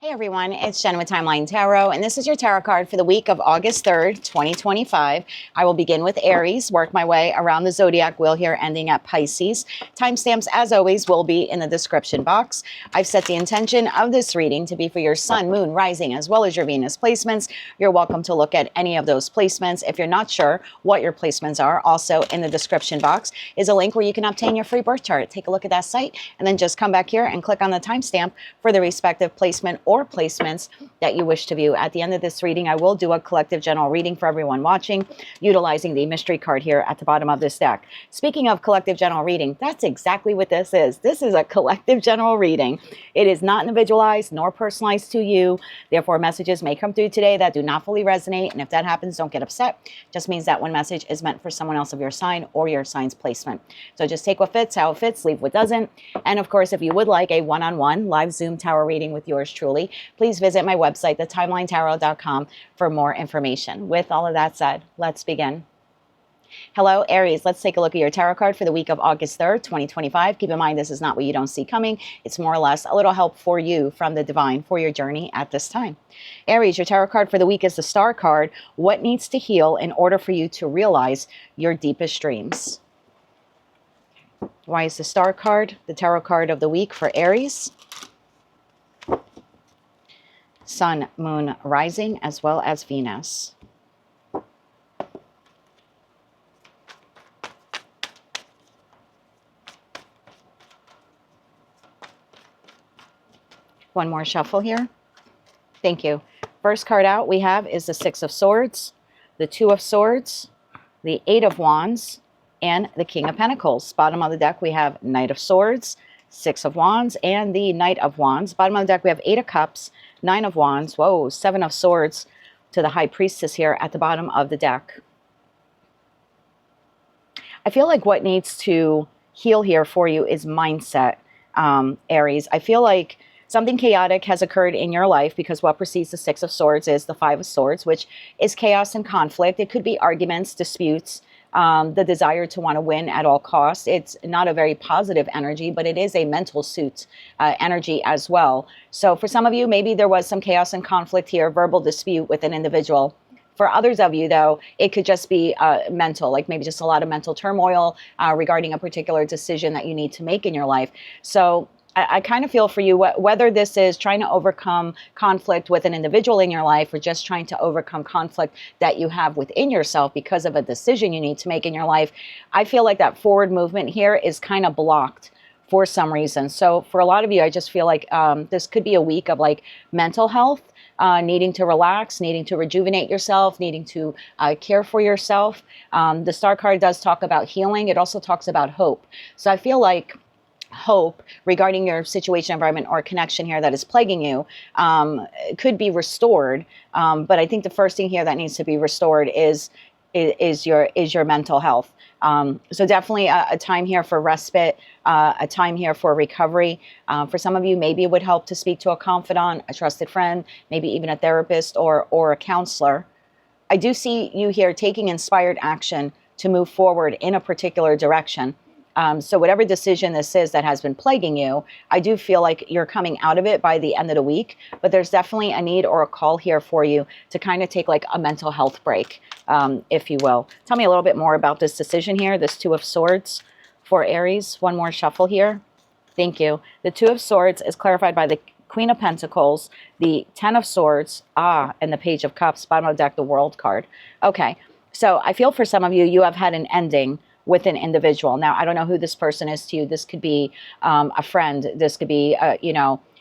Hey everyone, it's Jen with Timeline Tarot, and this is your tarot card for the week of August 3rd, 2025. I will begin with Aries, work my way around the zodiac wheel here, ending at Pisces. Timestamps, as always, will be in the description box. I've set the intention of this reading to be for your sun, moon, rising, as well as your Venus placements. You're welcome to look at any of those placements. If you're not sure what your placements are, also in the description box is a link where you can obtain your free birth chart. Take a look at that site, and then just come back here and click on the timestamp for the respective placement or placements that you wish to view. At the end of this reading, I will do a collective general reading for everyone watching, utilizing the mystery card here at the bottom of this deck. Speaking of collective general reading, that's exactly what this is. This is a collective general reading. It is not individualized nor personalized to you. Therefore, messages may come through today that do not fully resonate. And if that happens, don't get upset. Just means that one message is meant for someone else of your sign or your sign's placement. So just take what fits, how it fits, leave what doesn't. And of course, if you would like a one-on-one live Zoom tarot reading with yours truly, please visit my website, thetimelinetarot.com, for more information. With all of that said, let's begin. Hello, Aries. Let's take a look at your tarot card for the week of August 3rd, 2025. Keep in mind, this is not what you don't see coming. It's more or less a little help for you from the divine for your journey at this time. Aries, your tarot card for the week is the Star card. What needs to heal in order for you to realize your deepest dreams? Why is the Star card the tarot card of the week for Aries? Sun, moon, rising, as well as Venus. One more shuffle here. Thank you. First card out we have is the Six of Swords, the Two of Swords, the Eight of Wands, and the King of Pentacles. Bottom of the deck we have Knight of Swords, Six of Wands, and the Knight of Wands. Bottom of the deck we have Eight of Cups, Nine of Wands, whoa, Seven of Swords to the High Priestess here at the bottom of the deck. I feel like what needs to heal here for you is mindset, Aries. I feel like something chaotic has occurred in your life because what precedes the Six of Swords is the Five of Swords, which is chaos and conflict. It could be arguments, disputes, the desire to want to win at all costs. It's not a very positive energy, but it is a mental suit energy as well. So for some of you, maybe there was some chaos and conflict here, verbal dispute with an individual. For others of you, though, it could just be mental, like maybe just a lot of mental turmoil regarding a particular decision that you need to make in your life. So I kind of feel for you, whether this is trying to overcome conflict with an individual in your life or just trying to overcome conflict that you have within yourself because of a decision you need to make in your life, I feel like that forward movement here is kind of blocked for some reason. So for a lot of you, I just feel like this could be a week of like mental health, needing to relax, needing to rejuvenate yourself, needing to care for yourself. The Star card does talk about healing. It also talks about hope. So I feel like hope regarding your situation, environment, or connection here that is plaguing you could be restored. But I think the first thing here that needs to be restored is your mental health. So definitely a time here for respite, a time here for recovery. For some of you, maybe it would help to speak to a confidant, a trusted friend, maybe even a therapist or a counselor. I do see you here taking inspired action to move forward in a particular direction. So whatever decision this is that has been plaguing you, I do feel like you're coming out of it by the end of the week, but there's definitely a need or a call here for you to kind of take like a mental health break, if you will. Tell me a little bit more about this decision here, this Two of Swords for Aries. One more shuffle here. Thank you. The Two of Swords is clarified by the Queen of Pentacles, the Ten of Swords, and the Page of Cups, bottom of the deck, the World card. Okay, so I feel for some of you, you have had an ending with an individual. Now, I don't know who this person is to you. This could be a friend. This could be,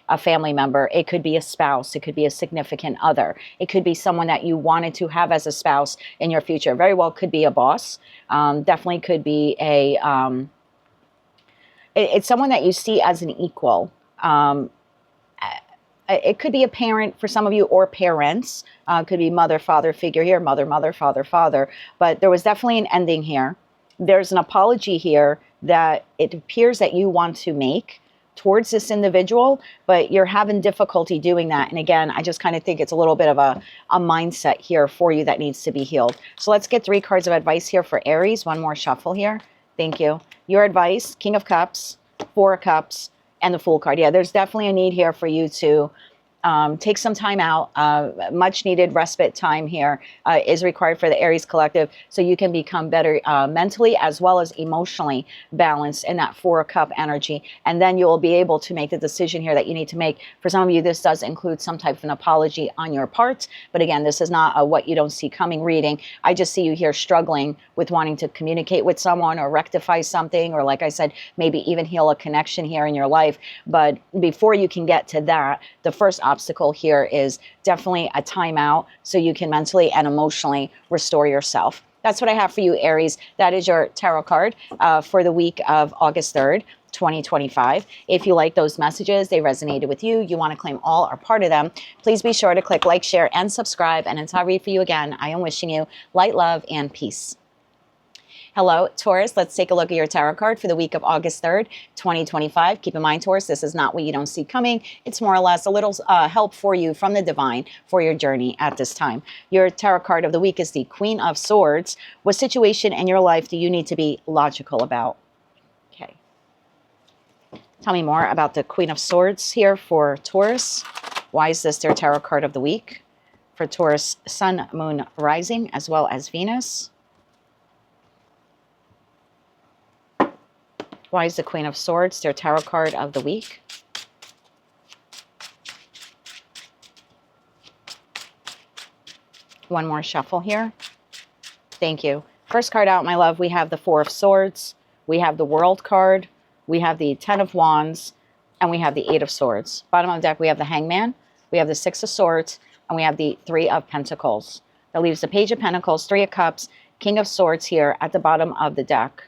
a family member. It could be a spouse. It could be a significant other. It could be someone that you wanted to have as a spouse in your future. Very well could be a boss. Definitely could be it's someone that you see as an equal. It could be a parent for some of you or parents. Could be mother, father figure here, mother, mother, father, father. But there was definitely an ending here. There's an apology here that it appears that you want to make towards this individual, but you're having difficulty doing that. And again, I just kind of think it's a little bit of a mindset here for you that needs to be healed. So let's get 3 cards of advice here for Aries. One more shuffle here. Thank you. Your advice, King of Cups, Four of Cups, and the Fool card. Yeah, there's definitely a need here for you to Take some time out. Much needed respite time here is required for the Aries collective, so you can become better mentally as well as emotionally balanced in that 4 of Cup energy. And then you will be able to make the decision here that you need to make. For some of you, this does include some type of an apology on your part. But again, this is not a what you don't see coming reading. I just see you here struggling with wanting to communicate with someone or rectify something, or like I said, maybe even heal a connection here in your life. But before you can get to that, the first obstacle here is definitely a timeout so you can mentally and emotionally restore yourself. That's what I have for you, Aries. That is your tarot card for the week of August 3rd, 2025. If you like those messages, they resonated with you, you want to claim all or part of them, please be sure to click like, share, and subscribe. And until I read for you again, I am wishing you light, love, and peace. Hello, Taurus. Let's take a look at your tarot card for the week of August 3rd, 2025. Keep in mind, Taurus, this is not what you don't see coming. It's more or less a little help for you from the divine for your journey at this time. Your tarot card of the week is the Queen of Swords. What situation in your life do you need to be logical about? Okay. Tell me more about the Queen of Swords here for Taurus. Why is this their tarot card of the week? For Taurus, Sun, Moon, Rising, as well as Venus. Why is the Queen of Swords their tarot card of the week? One more shuffle here. Thank you. First card out, my love, we have the Four of Swords. We have the World card. We have the Ten of Wands. And we have the Eight of Swords. Bottom of the deck, we have the Hangman. We have the Six of Swords. And we have the Three of Pentacles. That leaves the Page of Pentacles, Three of Cups, King of Swords here at the bottom of the deck.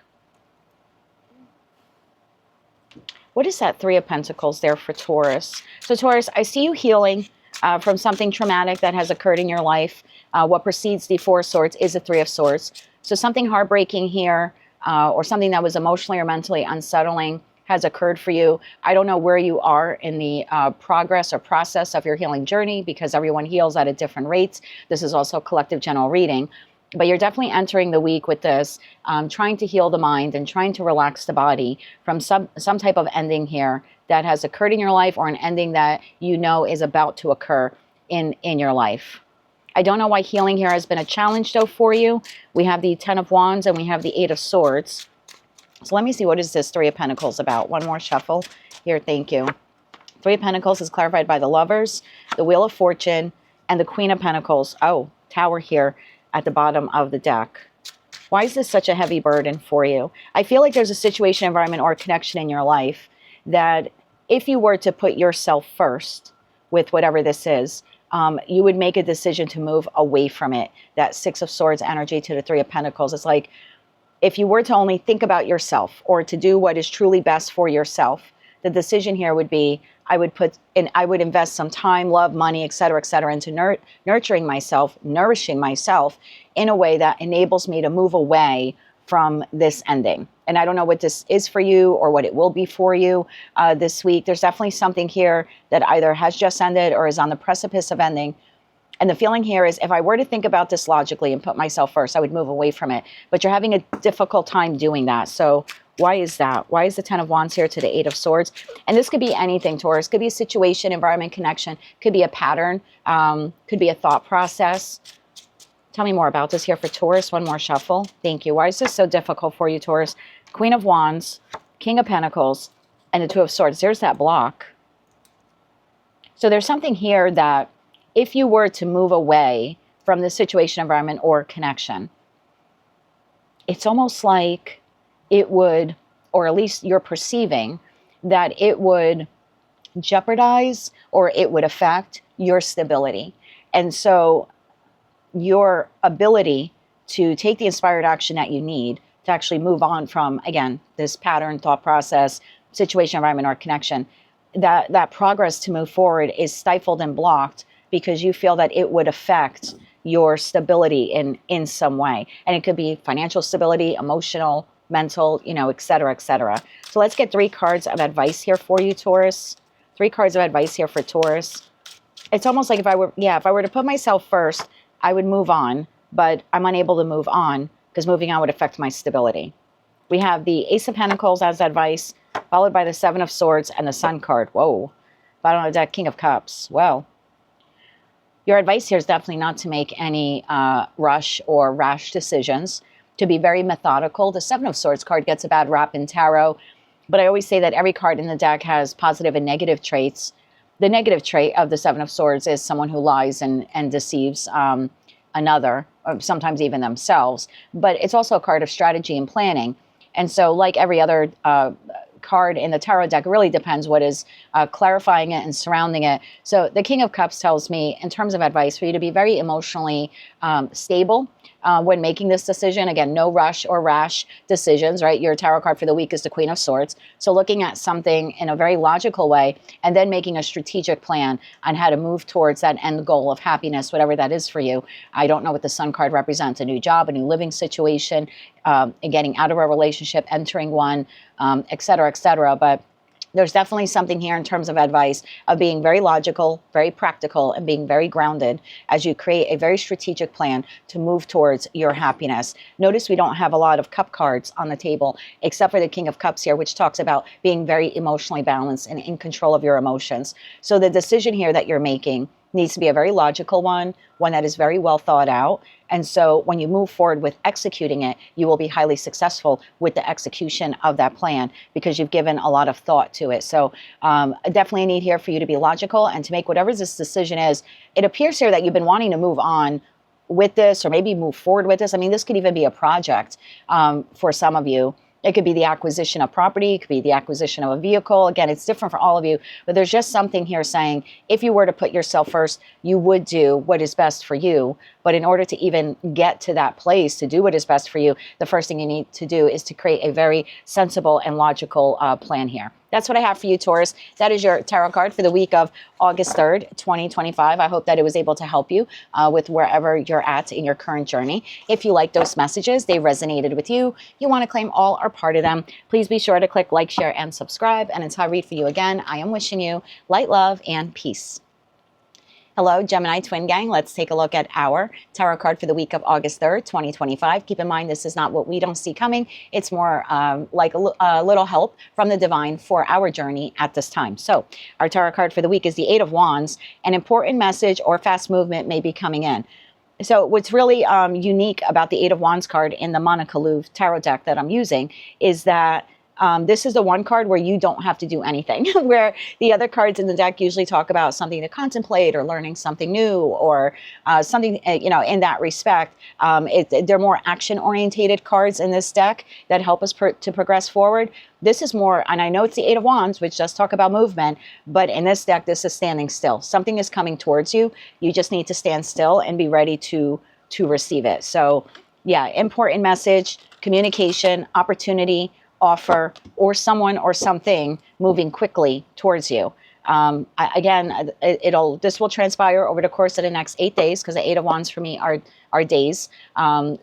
What is that Three of Pentacles there for Taurus? So Taurus, I see you healing from something traumatic that has occurred in your life. What precedes the Four of Swords is the Three of Swords. So something heartbreaking here or something that was emotionally or mentally unsettling has occurred for you. I don't know where you are in the progress or process of your healing journey, because everyone heals at a different rates. This is also a collective general reading. But you're definitely entering the week with this, trying to heal the mind and trying to relax the body from some type of ending here that has occurred in your life, or an ending that you know is about to occur in your life. I don't know why healing here has been a challenge, though, for you. We have the Ten of Wands and we have the Eight of Swords. So let me see, what is this Three of Pentacles about? One more shuffle here. Thank you. Three of Pentacles is clarified by the Lovers, the Wheel of Fortune, and the Queen of Pentacles. Oh, Tower here at the bottom of the deck. Why is this such a heavy burden for you? I feel like there's a situation, environment, or connection in your life that if you were to put yourself first with whatever this is, you would make a decision to move away from it. That Six of Swords energy to the Three of Pentacles. It's like if you were to only think about yourself or to do what is truly best for yourself, the decision here would be, I would invest some time, love, money, et cetera, into nurturing myself, nourishing myself in a way that enables me to move away from this ending. And I don't know what this is for you or what it will be for you this week. There's definitely something here that either has just ended or is on the precipice of ending. And the feeling here is, if I were to think about this logically and put myself first, I would move away from it. But you're having a difficult time doing that. So why is that? Why is the Ten of Wands here to the Eight of Swords? And this could be anything, Taurus. Could be a situation, environment, connection. Could be a pattern. Could be a thought process. Tell me more about this here for Taurus. One more shuffle. Thank you. Why is this so difficult for you, Taurus? Queen of Wands, King of Pentacles, and the Two of Swords. There's that block. So there's something here that if you were to move away from the situation, environment, or connection, it's almost like it would, or at least you're perceiving that it would jeopardize or it would affect your stability. And so your ability to take the inspired action that you need to actually move on from, again, this pattern, thought process, situation, environment, or connection, that progress to move forward is stifled and blocked because you feel that it would affect your stability in some way. And it could be financial stability, emotional, mental, et cetera, et cetera. So let's get 3 cards of advice here for you, Taurus. 3 cards of advice here for Taurus. It's almost like if I were to put myself first, I would move on, but I'm unable to move on because moving on would affect my stability. We have the Ace of Pentacles as advice, followed by the Seven of Swords and the Sun card. Whoa. Bottom of the deck, King of Cups. Well, your advice here is definitely not to make any rush or rash decisions, to be very methodical. The Seven of Swords card gets a bad rap in tarot, but I always say that every card in the deck has positive and negative traits. The negative trait of the Seven of Swords is someone who lies and deceives another, or sometimes even themselves. But it's also a card of strategy and planning. And so like every other card in the tarot deck, it really depends what is clarifying it and surrounding it. So the King of Cups tells me, in terms of advice, for you to be very emotionally stable when making this decision. Again, no rush or rash decisions, right? Your tarot card for the week is the Queen of Swords. So looking at something in a very logical way and then making a strategic plan on how to move towards that end goal of happiness, whatever that is for you. I don't know what the Sun card represents, a new job, a new living situation, getting out of a relationship, entering one, et cetera, but there's definitely something here in terms of advice of being very logical, very practical, and being very grounded as you create a very strategic plan to move towards your happiness. Notice we don't have a lot of cup cards on the table, except for the King of Cups here, which talks about being very emotionally balanced and in control of your emotions. So the decision here that you're making needs to be a very logical one that is very well thought out. And so when you move forward with executing it, you will be highly successful with the execution of that plan because you've given a lot of thought to it. So definitely a need here for you to be logical and to make whatever this decision is. It appears here that you've been wanting to move on with this or maybe move forward with this. I mean, this could even be a project for some of you. It could be the acquisition of property. It could be the acquisition of a vehicle. Again, it's different for all of you, but there's just something here saying if you were to put yourself first, you would do what is best for you. But in order to even get to that place to do what is best for you, the first thing you need to do is to create a very sensible and logical plan here. That's what I have for you, Taurus. That is your tarot card for the week of August 3rd, 2025. I hope that it was able to help you with wherever you're at in your current journey. If you like those messages, they resonated with you, you want to claim all or part of them, please be sure to click like, share, and subscribe. And until I read for you again, I am wishing you light, love, and peace. Hello, Gemini Twin Gang. Let's take a look at our tarot card for the week of August 3rd, 2025. Keep in mind, this is not what we don't see coming. It's more like a little help from the divine for our journey at this time. So our tarot card for the week is the Eight of Wands. An important message or fast movement may be coming in. So what's really unique about the Eight of Wands card in the Monica Louv tarot deck that I'm using is that this is the one card where you don't have to do anything, where the other cards in the deck usually talk about something to contemplate or learning something new or something, in that respect. They're more action-orientated cards in this deck that help us to progress forward. This is more, and I know it's the Eight of Wands, which does talk about movement, but in this deck, this is standing still. Something is coming towards you. You just need to stand still and be ready to receive it. So yeah, important message, communication, opportunity, offer, or someone or something moving quickly towards you. This will transpire over the course of the next 8 days because the Eight of Wands for me are days.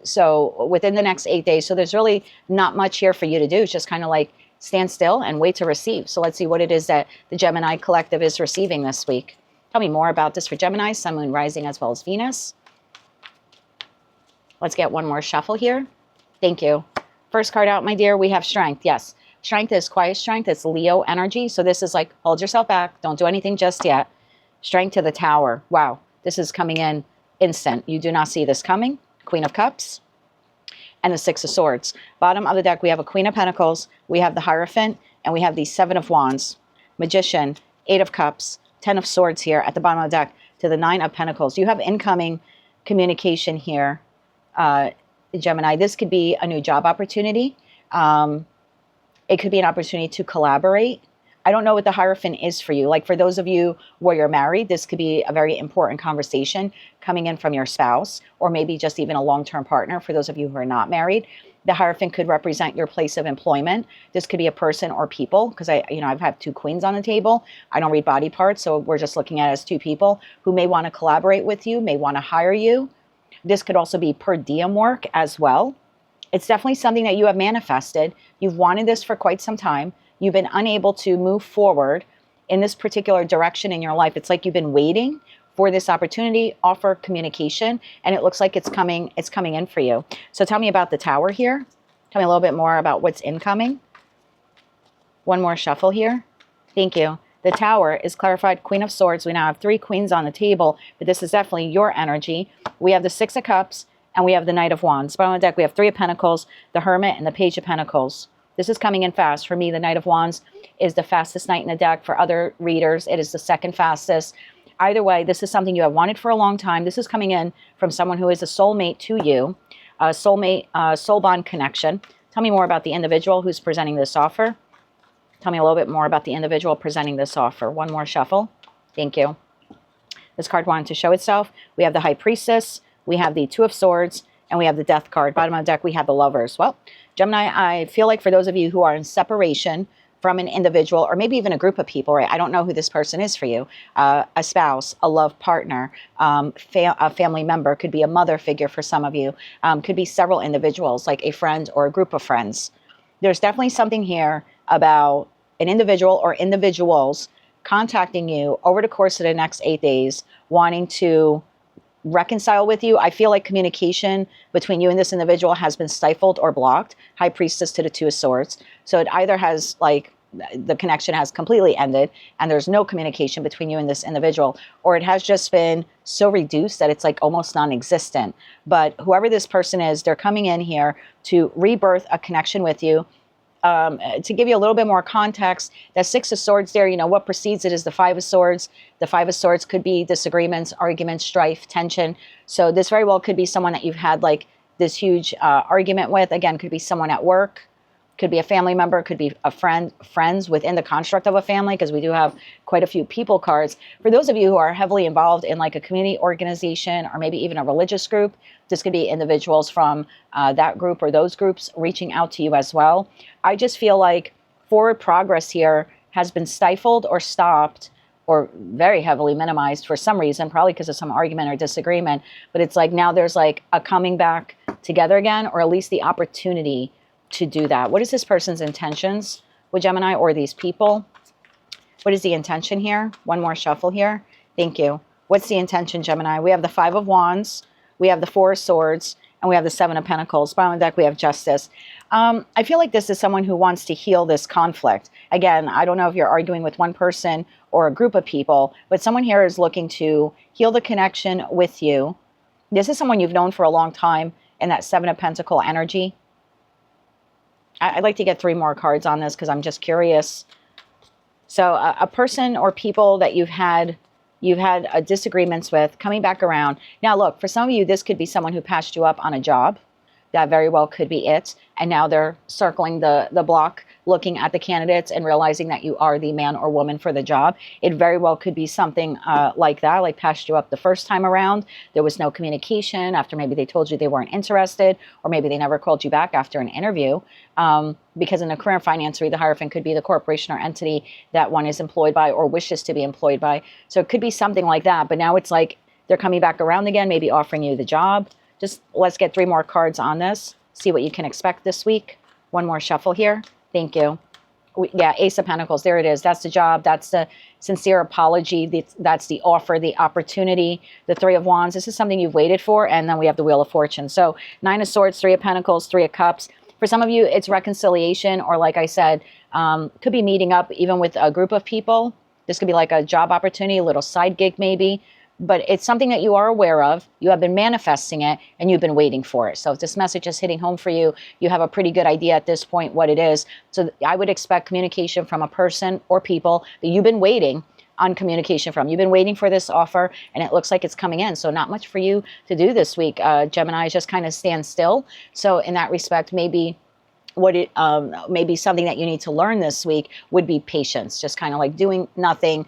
So within the next 8 days, so there's really not much here for you to do. It's just kind of like stand still and wait to receive. So let's see what it is that the Gemini collective is receiving this week. Tell me more about this for Gemini, Sun, Moon, Rising, as well as Venus. Let's get one more shuffle here. Thank you. First card out, my dear, we have strength. Yes, strength is quiet strength. It's Leo energy. So this is like, hold yourself back. Don't do anything just yet. Strength to the Tower. Wow, this is coming in instant. You do not see this coming. Queen of Cups and the Six of Swords. Bottom of the deck, we have a Queen of Pentacles. We have the Hierophant, and we have the Seven of Wands. Magician, Eight of Cups, Ten of Swords here at the bottom of the deck to the Nine of Pentacles. You have incoming communication here. Gemini, this could be a new job opportunity. It could be an opportunity to collaborate. I don't know what the Hierophant is for you. Like for those of you where you're married, this could be a very important conversation coming in from your spouse, or maybe just even a long-term partner for those of you who are not married. The Hierophant could represent your place of employment. This could be a person or people, because I've had two queens on the table. I don't read body parts, so we're just looking at it as two people who may want to collaborate with you, may want to hire you. This could also be per diem work as well. It's definitely something that you have manifested. You've wanted this for quite some time. You've been unable to move forward in this particular direction in your life. It's like you've been waiting for this opportunity, offer, communication, and it looks like it's coming in for you. So tell me about the Tower here. Tell me a little bit more about what's incoming. One more shuffle here. Thank you. The Tower is clarified Queen of Swords. We now have 3 queens on the table, but this is definitely your energy. We have the 6 of Cups, and we have the Knight of Wands. Bottom of the deck, we have 3 of Pentacles, the Hermit, and the Page of Pentacles. This is coming in fast. For me, the Knight of Wands is the fastest knight in the deck. For other readers, it is the second fastest. Either way, this is something you have wanted for a long time. This is coming in from someone who is a soulmate to you, a soulmate, soul bond connection. Tell me more about the individual who's presenting this offer. Tell me a little bit more about the individual presenting this offer. One more shuffle. Thank you. This card wanted to show itself. We have the High Priestess, we have the 2 of Swords, and we have the Death card. Bottom of the deck, we have the Lovers. Well, Gemini, I feel like for those of you who are in separation from an individual or maybe even a group of people, right? I don't know who this person is for you. A spouse, a love partner, a family member, could be a mother figure for some of you, could be several individuals, like a friend or a group of friends. There's definitely something here about an individual or individuals contacting you over the course of the next 8 days, wanting to reconcile with you. I feel like communication between you and this individual has been stifled or blocked. High Priestess to the 2 of Swords. So it either has, like, the connection has completely ended and there's no communication between you and this individual, or it has just been so reduced that it's like almost non-existent. But whoever this person is, they're coming in here to rebirth a connection with you. To give you a little bit more context, that 6 of Swords there, you know, what precedes it is the 5 of Swords. The 5 of Swords could be disagreements, arguments, strife, tension. So this very well could be someone that you've had like this huge argument with. Again, could be someone at work, could be a family member, could be a friend, friends within the construct of a family, because we do have quite a few people cards. For those of you who are heavily involved in like a community organization or maybe even a religious group, this could be individuals from that group or those groups reaching out to you as well. I just feel like forward progress here has been stifled or stopped or very heavily minimized for some reason, probably because of some argument or disagreement. But it's like now there's like a coming back together again, or at least the opportunity to do that. What is this person's intentions with Gemini or these people? What is the intention here? One more shuffle here. Thank you. What's the intention, Gemini? We have the 5 of Wands, we have the 4 of Swords, and we have the 7 of Pentacles. Bottom of the deck, we have Justice. I feel like this is someone who wants to heal this conflict. Again, I don't know if you're arguing with one person or a group of people, but someone here is looking to heal the connection with you. This is someone you've known for a long time in that 7 of Pentacle energy. I'd like to get 3 more cards on this because I'm just curious. So a person or people that you've had disagreements with coming back around. Now, look, for some of you, this could be someone who passed you up on a job. That very well could be it. And now they're circling the block, looking at the candidates and realizing that you are the man or woman for the job. It very well could be something like that, like passed you up the first time around. There was no communication after maybe they told you they weren't interested, or maybe they never called you back after an interview. Because in a career finance read, the Hierophant could be the corporation or entity that one is employed by or wishes to be employed by. So it could be something like that. But now it's like they're coming back around again, maybe offering you the job. Just let's get 3 more cards on this. See what you can expect this week. One more shuffle here. Thank you. Yeah, Ace of Pentacles. There it is. That's the job. That's the sincere apology. That's the offer, the opportunity. The 3 of Wands. This is something you've waited for. And then we have the Wheel of Fortune. So 9 of Swords, 3 of Pentacles, 3 of Cups. For some of you, it's reconciliation, or like I said, could be meeting up even with a group of people. This could be like a job opportunity, a little side gig maybe. But it's something that you are aware of. You have been manifesting it, and you've been waiting for it. So if this message is hitting home for you, you have a pretty good idea at this point what it is. So I would expect communication from a person or people that you've been waiting on communication from. You've been waiting for this offer, and it looks like it's coming in. So not much for you to do this week. Gemini, just kind of stand still. So in that respect, maybe maybe something that you need to learn this week would be patience, just kind of like doing nothing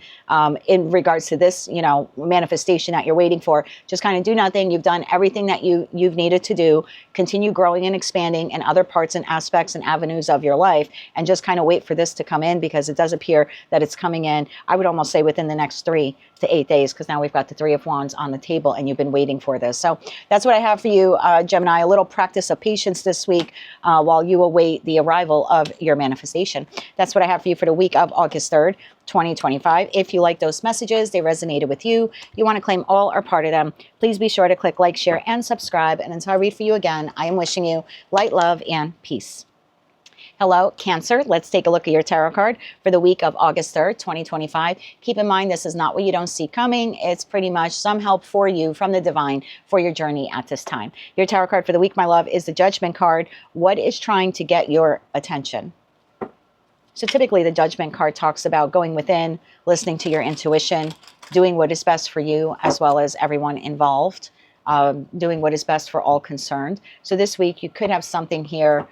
in regards to this, you know, manifestation that you're waiting for. Just kind of do nothing. You've done everything that you've needed to do. Continue growing and expanding in other parts and aspects and avenues of your life, and just kind of wait for this to come in, because it does appear that it's coming in. I would almost say within the next 3 to 8 days, because now we've got the 3 of Wands on the table and you've been waiting for this. So that's what I have for you, Gemini. A little practice of patience this week while you await the arrival of your manifestation. That's what I have for you for the week of August 3rd, 2025. If you like those messages, they resonated with you, you want to claim all or part of them, please be sure to click like, share, and subscribe. And until I read for you again, I am wishing you light, love, and peace. Hello, Cancer. Let's take a look at your tarot card for the week of August 3rd, 2025. Keep in mind, this is not what you don't see coming. It's pretty much some help for you from the divine for your journey at this time. Your tarot card for the week, my love, is the Judgment card. What is trying to get your attention? So typically the Judgment card talks about going within, listening to your intuition, doing what is best for you as well as everyone involved, doing what is best for all concerned. So this week you could have something here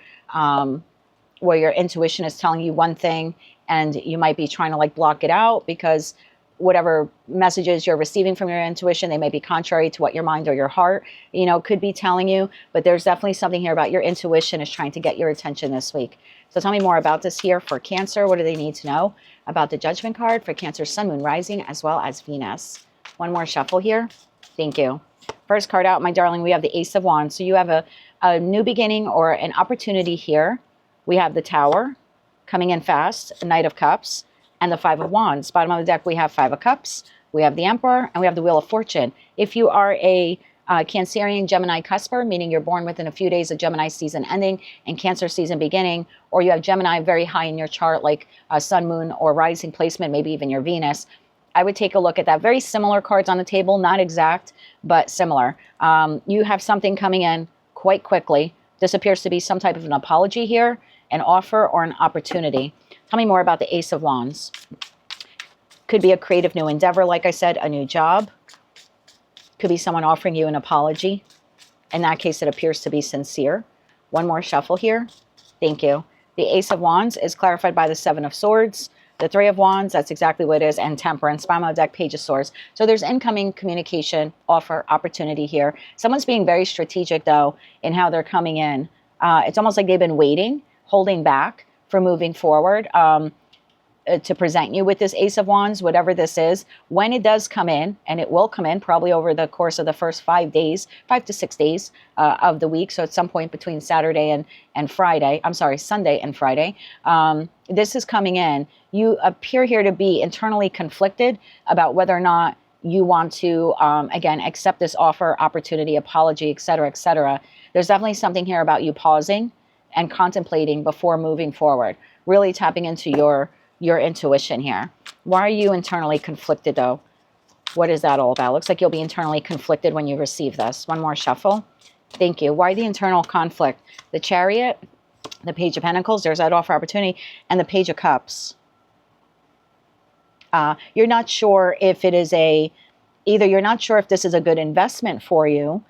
where your intuition is telling you one thing and you might be trying to like block it out because whatever messages you're receiving from your intuition, they may be contrary to what your mind or your heart, you know, could be telling you. But there's definitely something here about your intuition is trying to get your attention this week. So tell me more about this here for Cancer. What do they need to know about the Judgment card for Cancer, Sun, Moon, Rising, as well as Venus? One more shuffle here. Thank you. First card out, my darling, we have the Ace of Wands. So you have a new beginning or an opportunity here. We have the Tower coming in fast, a Knight of Cups, and the Five of Wands. Bottom of the deck, we have Five of Cups, we have the Emperor, and we have the Wheel of Fortune. If you are a Cancerian Gemini cusper, meaning you're born within a few days of Gemini season ending and Cancer season beginning, or you have Gemini very high in your chart, like Sun, Moon, or Rising placement, maybe even your Venus, I would take a look at that. Very similar cards on the table, not exact, but similar. You have something coming in quite quickly. This appears to be some type of an apology here, an offer, or an opportunity. Tell me more about the Ace of Wands. Could be a creative new endeavor, like I said, a new job. Could be someone offering you an apology. In that case, it appears to be sincere. One more shuffle here. Thank you. The Ace of Wands is clarified by the Seven of Swords. The Three of Wands, that's exactly what it is, and Temperance. Bottom of the deck, Page of Swords. So there's incoming communication, offer, opportunity here. Someone's being very strategic, though, in how they're coming in. It's almost like they've been waiting, holding back for moving forward to present you with this Ace of Wands, whatever this is. When it does come in, and it will come in probably over the course of the first 5 days, 5 to 6 days of the week. So at some point between Saturday and Friday, I'm sorry, Sunday and Friday, this is coming in. You appear here to be internally conflicted about whether or not you want to, again, accept this offer, opportunity, apology, et cetera, et cetera. There's definitely something here about you pausing and contemplating before moving forward, really tapping into your intuition here. Why are you internally conflicted, though? What is that all about? Looks like you'll be internally conflicted when you receive this. One more shuffle. Thank you. Why the internal conflict? The Chariot, the Page of Pentacles, there's that offer opportunity, and the Page of Cups. You're not sure if it is either you're not sure if this is a good investment for you.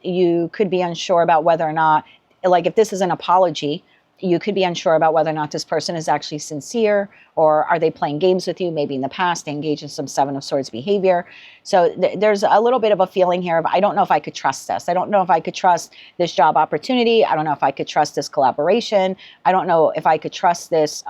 You could be unsure about whether or not, like if this is an apology, you could be unsure about whether or not this person is actually sincere, or are they playing games with you? Maybe in the past they engaged in some Seven of Swords behavior. So there's a little bit of a feeling here of, I don't know if I could trust this. I don't know if I could trust this job opportunity. I don't know if I could trust this collaboration. I don't know if I could trust this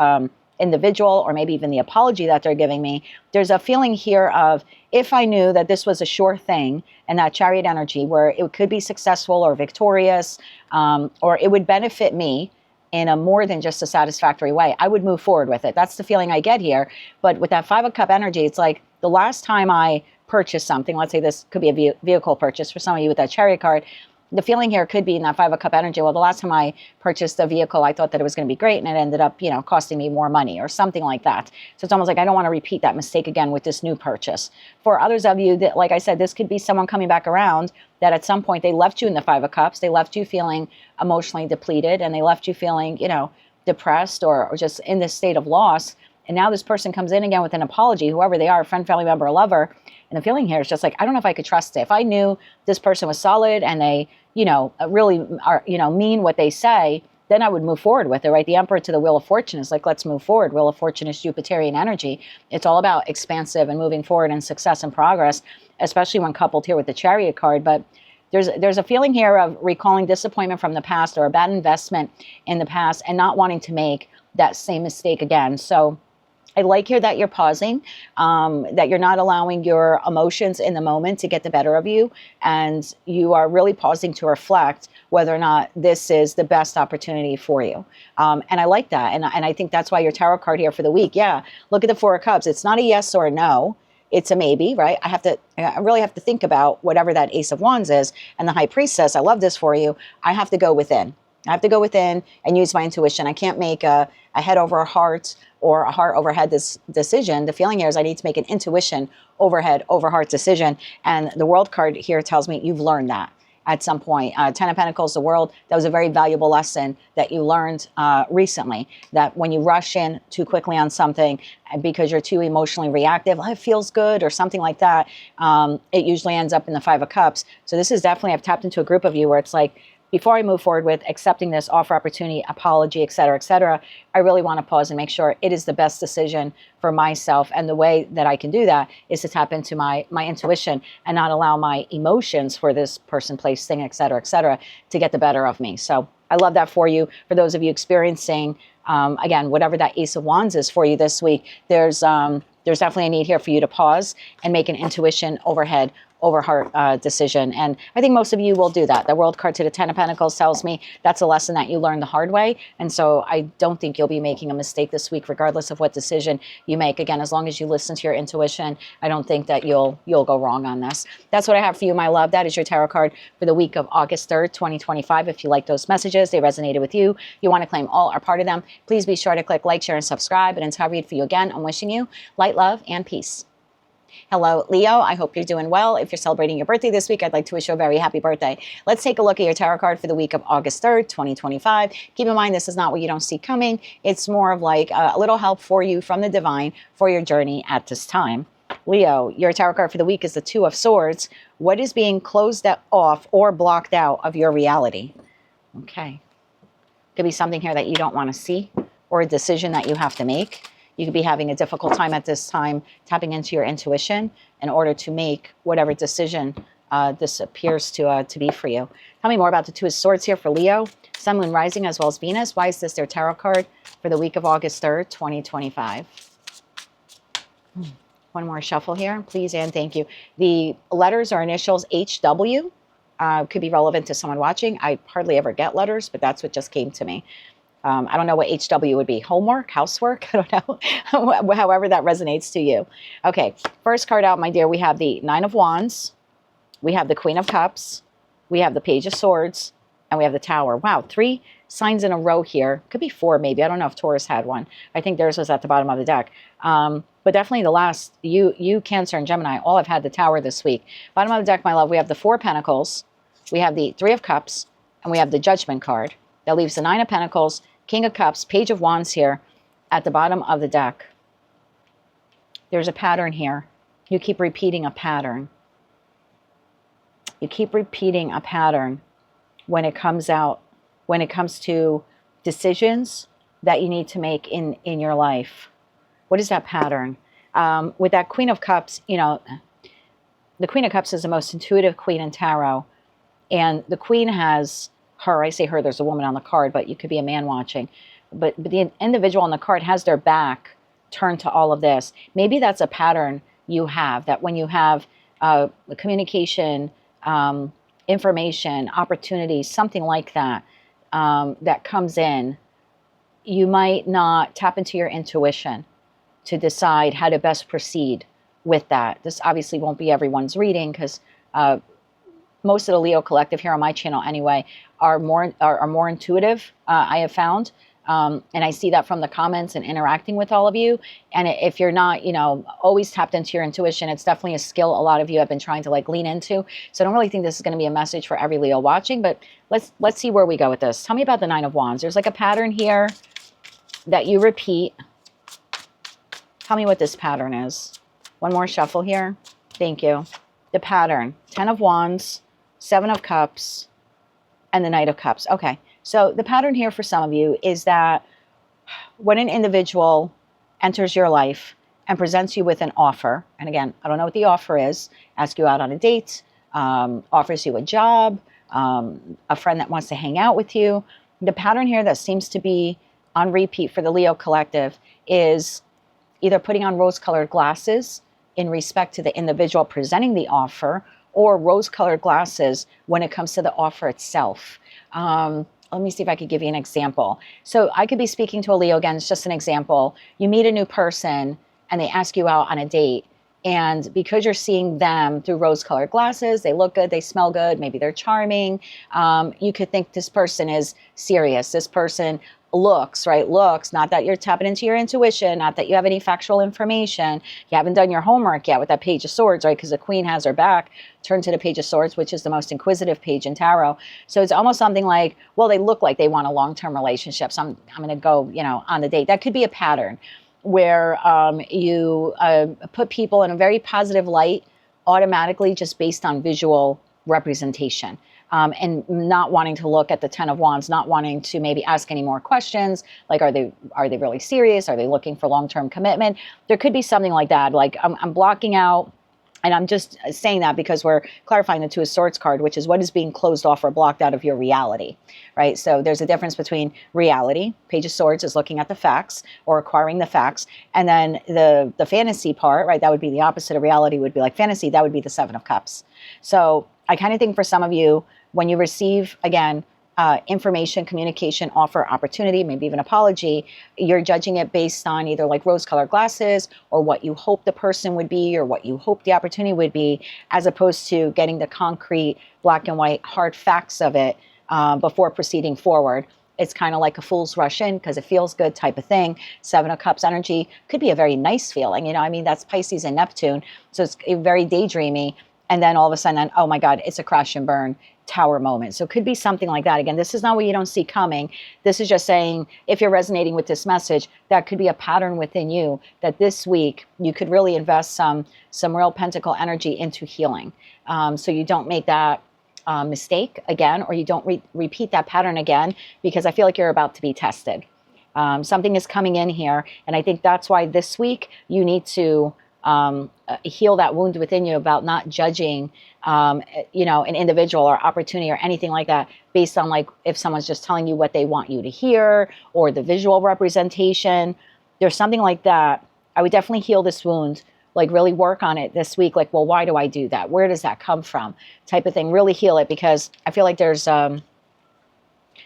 individual, or maybe even the apology that they're giving me. There's a feeling here of, if I knew that this was a sure thing, and that Chariot energy where it could be successful or victorious, or it would benefit me in a more than just a satisfactory way, I would move forward with it. That's the feeling I get here. But with that Five of Cup energy, it's like the last time I purchased something, let's say this could be a vehicle purchase for some of you with that Chariot card, the feeling here could be in that Five of Cup energy, well, the last time I purchased a vehicle, I thought that it was going to be great, and it ended up, you know, costing me more money or something like that. So it's almost like I don't want to repeat that mistake again with this new purchase. For others of you, that, like I said, this could be someone coming back around that at some point they left you in the Five of Cups, they left you feeling emotionally depleted, and they left you feeling, you know, depressed or just in this state of loss. And now this person comes in again with an apology, whoever they are, a friend, family member, or lover. And the feeling here is just like, I don't know if I could trust it. If I knew this person was solid and they, you know, really are, you know, mean what they say, then I would move forward with it, right? The Emperor to the Wheel of Fortune is like, let's move forward. Wheel of Fortune is Jupiterian energy. It's all about expansive and moving forward and success and progress, especially when coupled here with the Chariot card. But there's a feeling here of recalling disappointment from the past or a bad investment in the past and not wanting to make that same mistake again. So I like here that you're pausing, that you're not allowing your emotions in the moment to get the better of you, and you are really pausing to reflect whether or not this is the best opportunity for you. And I like that, and I think that's why your tarot card here for the week, yeah, look at the Four of Cups. It's not a yes or a no. It's a maybe, right? I really have to think about whatever that Ace of Wands is. And the High Priestess, I love this for you. I have to go within. I have to go within and use my intuition. I can't make a head over a heart or a heart over head decision. The feeling here is I need to make an intuition overhead over heart decision. And the World card here tells me you've learned that at some point. Ten of Pentacles, the World, that was a very valuable lesson that you learned recently, that when you rush in too quickly on something because you're too emotionally reactive, oh, it feels good or something like that, it usually ends up in the Five of Cups. So this is definitely, I've tapped into a group of you where it's like, before I move forward with accepting this offer, opportunity, apology, et cetera, I really want to pause and make sure it is the best decision for myself. And the way that I can do that is to tap into my intuition and not allow my emotions for this person, place, thing, et cetera, to get the better of me. So I love that for you. For those of you experiencing, again, whatever that Ace of Wands is for you this week, there's definitely a need here for you to pause and make an intuition overhead over heart decision. And I think most of you will do that. The World card to the Ten of Pentacles tells me that's a lesson that you learned the hard way. And so I don't think you'll be making a mistake this week, regardless of what decision you make. Again, as long as you listen to your intuition, I don't think that you'll go wrong on this. That's what I have for you, my love. That is your tarot card for the week of August 3rd, 2025. If you like those messages, they resonated with you, you want to claim all or part of them, please be sure to click like, share, and subscribe. And until I read for you again, I'm wishing you light, love, and peace. Hello, Leo. I hope you're doing well. If you're celebrating your birthday this week, I'd like to wish you a very happy birthday. Let's take a look at your tarot card for the week of August 3rd, 2025. Keep in mind, this is not what you don't see coming. It's more of like a little help for you from the divine for your journey at this time. Leo, your tarot card for the week is the Two of Swords. What is being closed off or blocked out of your reality? Okay. Could be something here that you don't want to see or a decision that you have to make. You could be having a difficult time at this time tapping into your intuition in order to make whatever decision this appears to be for you. Tell me more about the Two of Swords here for Leo, Sun, Moon, Rising, as well as Venus. Why is this their tarot card for the week of August 3rd, 2025? One more shuffle here, please and thank you. The letters or initials HW could be relevant to someone watching. I hardly ever get letters, but that's what just came to me. I don't know what HW would be. Homework, housework, I don't know. However that resonates to you. Okay, first card out, my dear, we have the Nine of Wands. We have the Queen of Cups. We have the Page of Swords. And we have the Tower. Wow, 3 signs in a row here. Could be 4 maybe. I don't know if Taurus had one. I think theirs was at the bottom of the deck. But definitely the last, you Cancer and Gemini, all have had the Tower this week. Bottom of the deck, my love, we have the 4 of Pentacles. We have the 3 of Cups. And we have the Judgment card. That leaves the 9 of Pentacles, King of Cups, Page of Wands here at the bottom of the deck. There's a pattern here. You keep repeating a pattern. You keep repeating a pattern when it comes to decisions that you need to make in your life. What is that pattern? With that Queen of Cups, you know, the Queen of Cups is the most intuitive queen in tarot. And the queen has her, I say her, there's a woman on the card, but you could be a man watching. But the individual on the card has their back turned to all of this. Maybe that's a pattern you have, that when you have communication, information, opportunities, something like that, that comes in, you might not tap into your intuition to decide how to best proceed with that. This obviously won't be everyone's reading because most of the Leo collective here on my channel anyway are more intuitive, I have found. And I see that from the comments and interacting with all of you. And if you're not, you know, always tapped into your intuition, it's definitely a skill a lot of you have been trying to like lean into. So I don't really think this is going to be a message for every Leo watching, but let's see where we go with this. Tell me about the Nine of Wands. There's like a pattern here that you repeat. Tell me what this pattern is. One more shuffle here. Thank you. The pattern, 10 of Wands, 7 of Cups, and the Knight of Cups. Okay, so the pattern here for some of you is that when an individual enters your life and presents you with an offer, and again, I don't know what the offer is, ask you out on a date, offers you a job, a friend that wants to hang out with you, the pattern here that seems to be on repeat for the Leo collective is either putting on rose-colored glasses in respect to the individual presenting the offer, or rose-colored glasses when it comes to the offer itself. Let me see if I could give you an example. So I could be speaking to a Leo, again, it's just an example. You meet a new person and they ask you out on a date And because you're seeing them through rose-colored glasses, they look good, they smell good, maybe they're charming. You could think this person is serious. This person looks, right? Looks, not that you're tapping into your intuition, not that you have any factual information. You haven't done your homework yet with that Page of Swords, right? Because the Queen has her back turned to the Page of Swords, which is the most inquisitive page in tarot. So it's almost something like, well, they look like they want a long-term relationship. So I'm going to go, on the date. That could be a pattern where you put people in a very positive light automatically just based on visual representation, and not wanting to look at the Ten of Wands, not wanting to maybe ask any more questions, like are they really serious? Are they looking for long-term commitment? There could be something like that. Like I'm blocking out. And I'm just saying that because we're clarifying the Two of Swords card, which is what is being closed off or blocked out of your reality, right? So there's a difference between reality. Page of Swords is looking at the facts or acquiring the facts. And then the fantasy part, right? That would be the opposite of reality, would be like fantasy. That would be the Seven of Cups. So I kind of think for some of you, when you receive, again, information, communication, offer, opportunity, maybe even apology, you're judging it based on either like rose-colored glasses or what you hope the person would be or what you hope the opportunity would be, as opposed to getting the concrete, black and white, hard facts of it before proceeding forward. It's kind of like a fool's rush in because it feels good type of thing. Seven of Cups energy could be a very nice feeling. That's Pisces and Neptune. So it's very daydreamy. And then all of a sudden, oh my God, it's a crash and burn Tower moment. So it could be something like that. Again, this is not what you don't see coming. This is just saying, if you're resonating with this message, that could be a pattern within you that this week you could really invest some real pentacle energy into healing. So you don't make that mistake again, or you don't repeat that pattern again, because I feel like you're about to be tested. Something is coming in here. And I think that's why this week you need to heal that wound within you about not judging, an individual or opportunity or anything like that based on like if someone's just telling you what they want you to hear or the visual representation. There's something like that. I would definitely heal this wound, like really work on it this week. Like, well, why do I do that? Where does that come from? Type of thing. Really heal it, because I feel like there's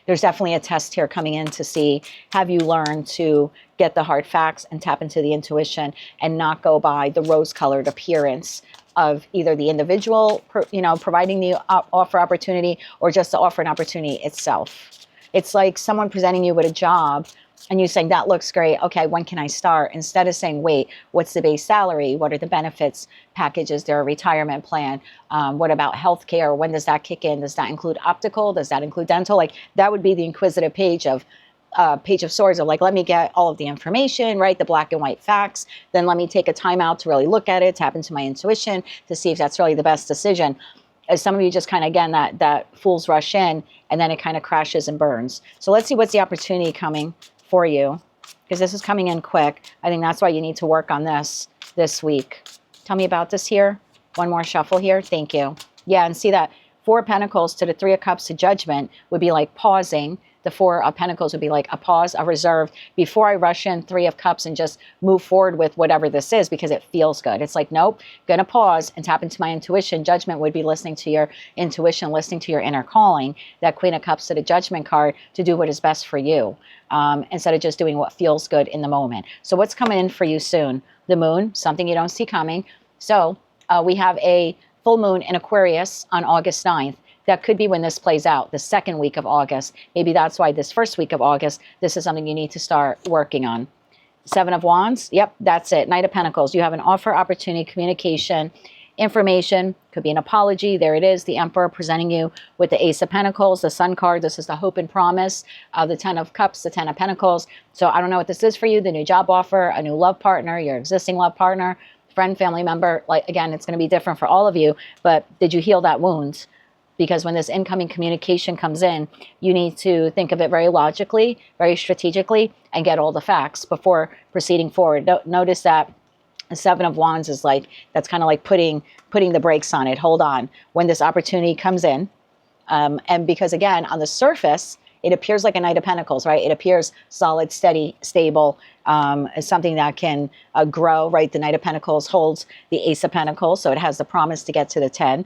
definitely a test here coming in to see, have you learned to get the hard facts and tap into the intuition and not go by the rose-colored appearance of either the individual, providing the offer opportunity or just the offer and opportunity itself. It's like someone presenting you with a job and you saying, that looks great. Okay, when can I start? Instead of saying, wait, what's the base salary? What are the benefits packages? There a retirement plan? What about healthcare? When does that kick in? Does that include optical? Does that include dental? Like that would be the inquisitive Page of Swords of like, let me get all of the information, right? The black and white facts. Then let me take a time out to really look at it, tap into my intuition to see if that's really the best decision. As some of you just kind of, again, that fool's rush in and then it kind of crashes and burns. So let's see what's the opportunity coming for you, because this is coming in quick. I think that's why you need to work on this week. Tell me about this here. One more shuffle here. Thank you. Yeah, and see that Four of Pentacles to the Three of Cups to Judgment would be like pausing. The Four of Pentacles would be like a pause, a reserve, before I rush in Three of Cups and just move forward with whatever this is because it feels good. It's like, nope, gonna pause and tap into my intuition. Judgment would be listening to your intuition, listening to your inner calling. That Queen of Cups to the Judgment card to do what is best for you, instead of just doing what feels good in the moment. So what's coming in for you soon? The moon, something you don't see coming. So we have a full moon in Aquarius on August 9th. That could be when this plays out, the second week of August. Maybe that's why this first week of August, this is something you need to start working on. Seven of Wands, yep, that's it. Knight of Pentacles, you have an offer, opportunity, communication, information, could be an apology. There it is, the Emperor presenting you with the Ace of Pentacles, the Sun card. This is the hope and promise, the Ten of Cups, the Ten of Pentacles. So I don't know what this is for you, the new job offer, a new love partner, your existing love partner, friend, family member. Like, again, it's going to be different for all of you, but did you heal that wound? Because when this incoming communication comes in, you need to think of it very logically, very strategically, and get all the facts before proceeding forward. Notice that the Seven of Wands is like, that's kind of like putting the brakes on it. Hold on. When this opportunity comes in, and because again, on the surface, it appears like a Knight of Pentacles, right? It appears solid, steady, stable, as something that can grow, right? The Knight of Pentacles holds the Ace of Pentacles, so it has the promise to get to the 10.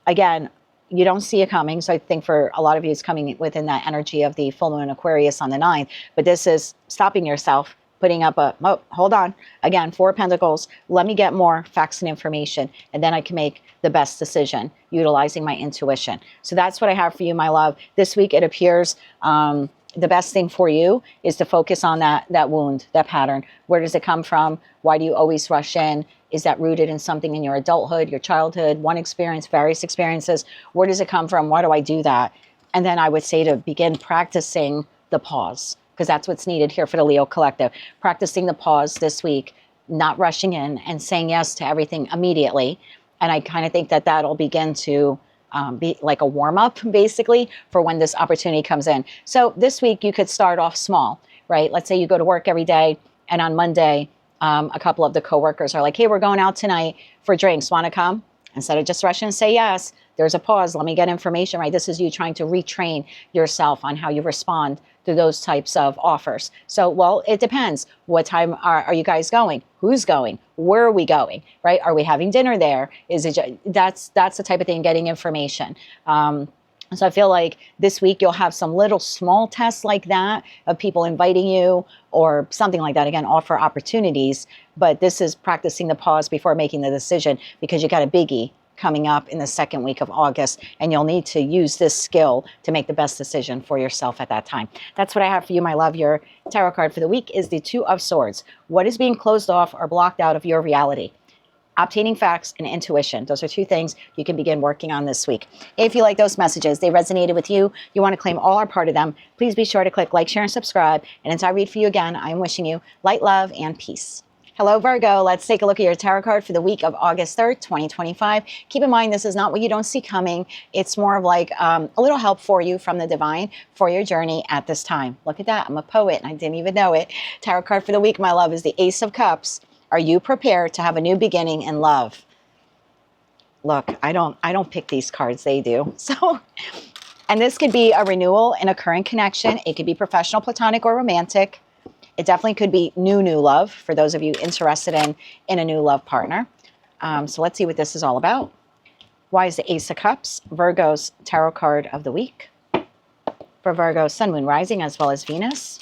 Again, you don't see it coming. So I think for a lot of you, it's coming within that energy of the full moon Aquarius on the 9th. But this is stopping yourself, putting up a, oh, hold on, again, Four of Pentacles, let me get more facts and information, and then I can make the best decision utilizing my intuition. So that's what I have for you, my love. This week, it appears the best thing for you is to focus on that wound, that pattern. Where does it come from? Why do you always rush in? Is that rooted in something in your adulthood, your childhood, one experience, various experiences? Where does it come from? Why do I do that? And then I would say to begin practicing the pause, because that's what's needed here for the Leo Collective. Practicing the pause this week, not rushing in and saying yes to everything immediately. And I kind of think that that'll begin to be like a warm-up, basically, for when this opportunity comes in. So this week, you could start off small, right? Let's say you go to work every day, and on Monday, a couple of the coworkers are like, hey, we're going out tonight for drinks. Want to come? Instead of just rushing and say yes, there's a pause. Let me get information, right? This is you trying to retrain yourself on how you respond to those types of offers. So, well, it depends. What time are you guys going? Who's going? Where are we going, right? Are we having dinner there? Is it that's the type of thing, getting information. So I feel like this week you'll have some little small tests like that of people inviting you or something like that. Again, offer opportunities, but this is practicing the pause before making the decision, because you got a biggie coming up in the second week of August, and you'll need to use this skill to make the best decision for yourself at that time. That's what I have for you, my love. Your tarot card for the week is the Two of Swords. What is being closed off or blocked out of your reality? Obtaining facts and intuition. Those are two things you can begin working on this week. If you like those messages, they resonated with you, you want to claim all or part of them, please be sure to click like, share, and subscribe. And as I read for you again, I am wishing you light, love, and peace. Hello, Virgo. Let's take a look at your tarot card for the week of August 3rd, 2025. Keep in mind, this is not what you don't see coming. It's more of like a little help for you from the divine for your journey at this time. Look at that. I'm a poet, and I didn't even know it. Tarot card for the week, my love, is the Ace of Cups. Are you prepared to have a new beginning in love? Look, I don't pick these cards, they do. So, and this could be a renewal in a current connection. It could be professional, platonic, or romantic. It definitely could be new love for those of you interested in a new love partner. So let's see what this is all about. Why is the Ace of Cups Virgo's tarot card of the week? For Virgo, Sun, Moon, Rising, as well as Venus.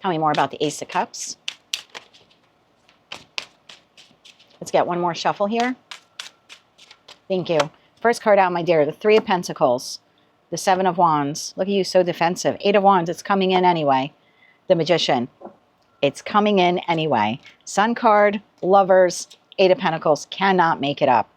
Tell me more about the Ace of Cups. Let's get one more shuffle here. Thank you. First card out, my dear, the Three of Pentacles, the Seven of Wands. Look at you, so defensive. Eight of Wands, it's coming in anyway. The Magician, it's coming in anyway. Sun card, Lovers, Eight of Pentacles, cannot make it up.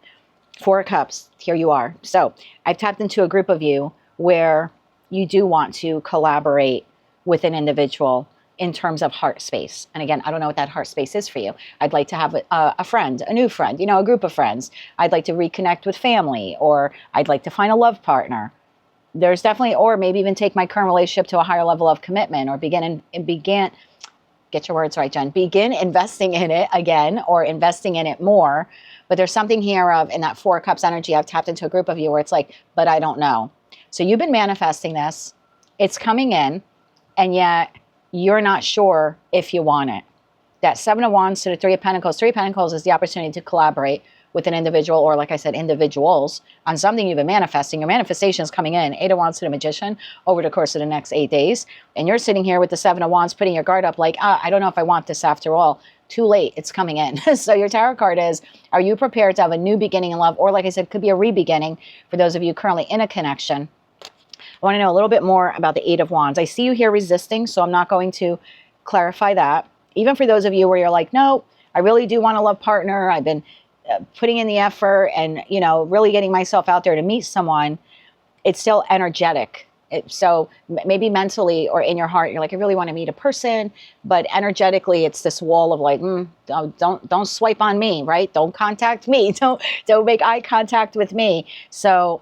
Four of Cups, here you are. So I've tapped into a group of you where you do want to collaborate with an individual in terms of heart space. And again, I don't know what that heart space is for you. I'd like to have a friend, a new friend, a group of friends. I'd like to reconnect with family, or I'd like to find a love partner. There's definitely, or maybe even take my current relationship to a higher level of commitment, or begin, get your words right, Jen, begin investing in it again, or investing in it more. But there's something here of, in that Four of Cups energy, I've tapped into a group of you where it's like, but I don't know. So you've been manifesting this, it's coming in, and yet you're not sure if you want it. That Seven of Wands to the Three of Pentacles. Three of Pentacles is the opportunity to collaborate with an individual, or like I said, individuals, on something you've been manifesting. Your manifestation is coming in. Eight of Wands to the Magician over the course of the next 8 days. And you're sitting here with the Seven of Wands, putting your guard up like, I don't know if I want this after all. Too late, it's coming in. So your tarot card is, are you prepared to have a new beginning in love? Or like I said, could be a re-beginning for those of you currently in a connection. I want to know a little bit more about the Eight of Wands. I see you here resisting, so I'm not going to clarify that. Even for those of you where you're like, no, I really do want a love partner. I've been putting in the effort and, really getting myself out there to meet someone. It's still energetic. So maybe mentally or in your heart, you're like, I really want to meet a person, but energetically, it's this wall of like, don't swipe on me, right? Don't contact me. Don't make eye contact with me. So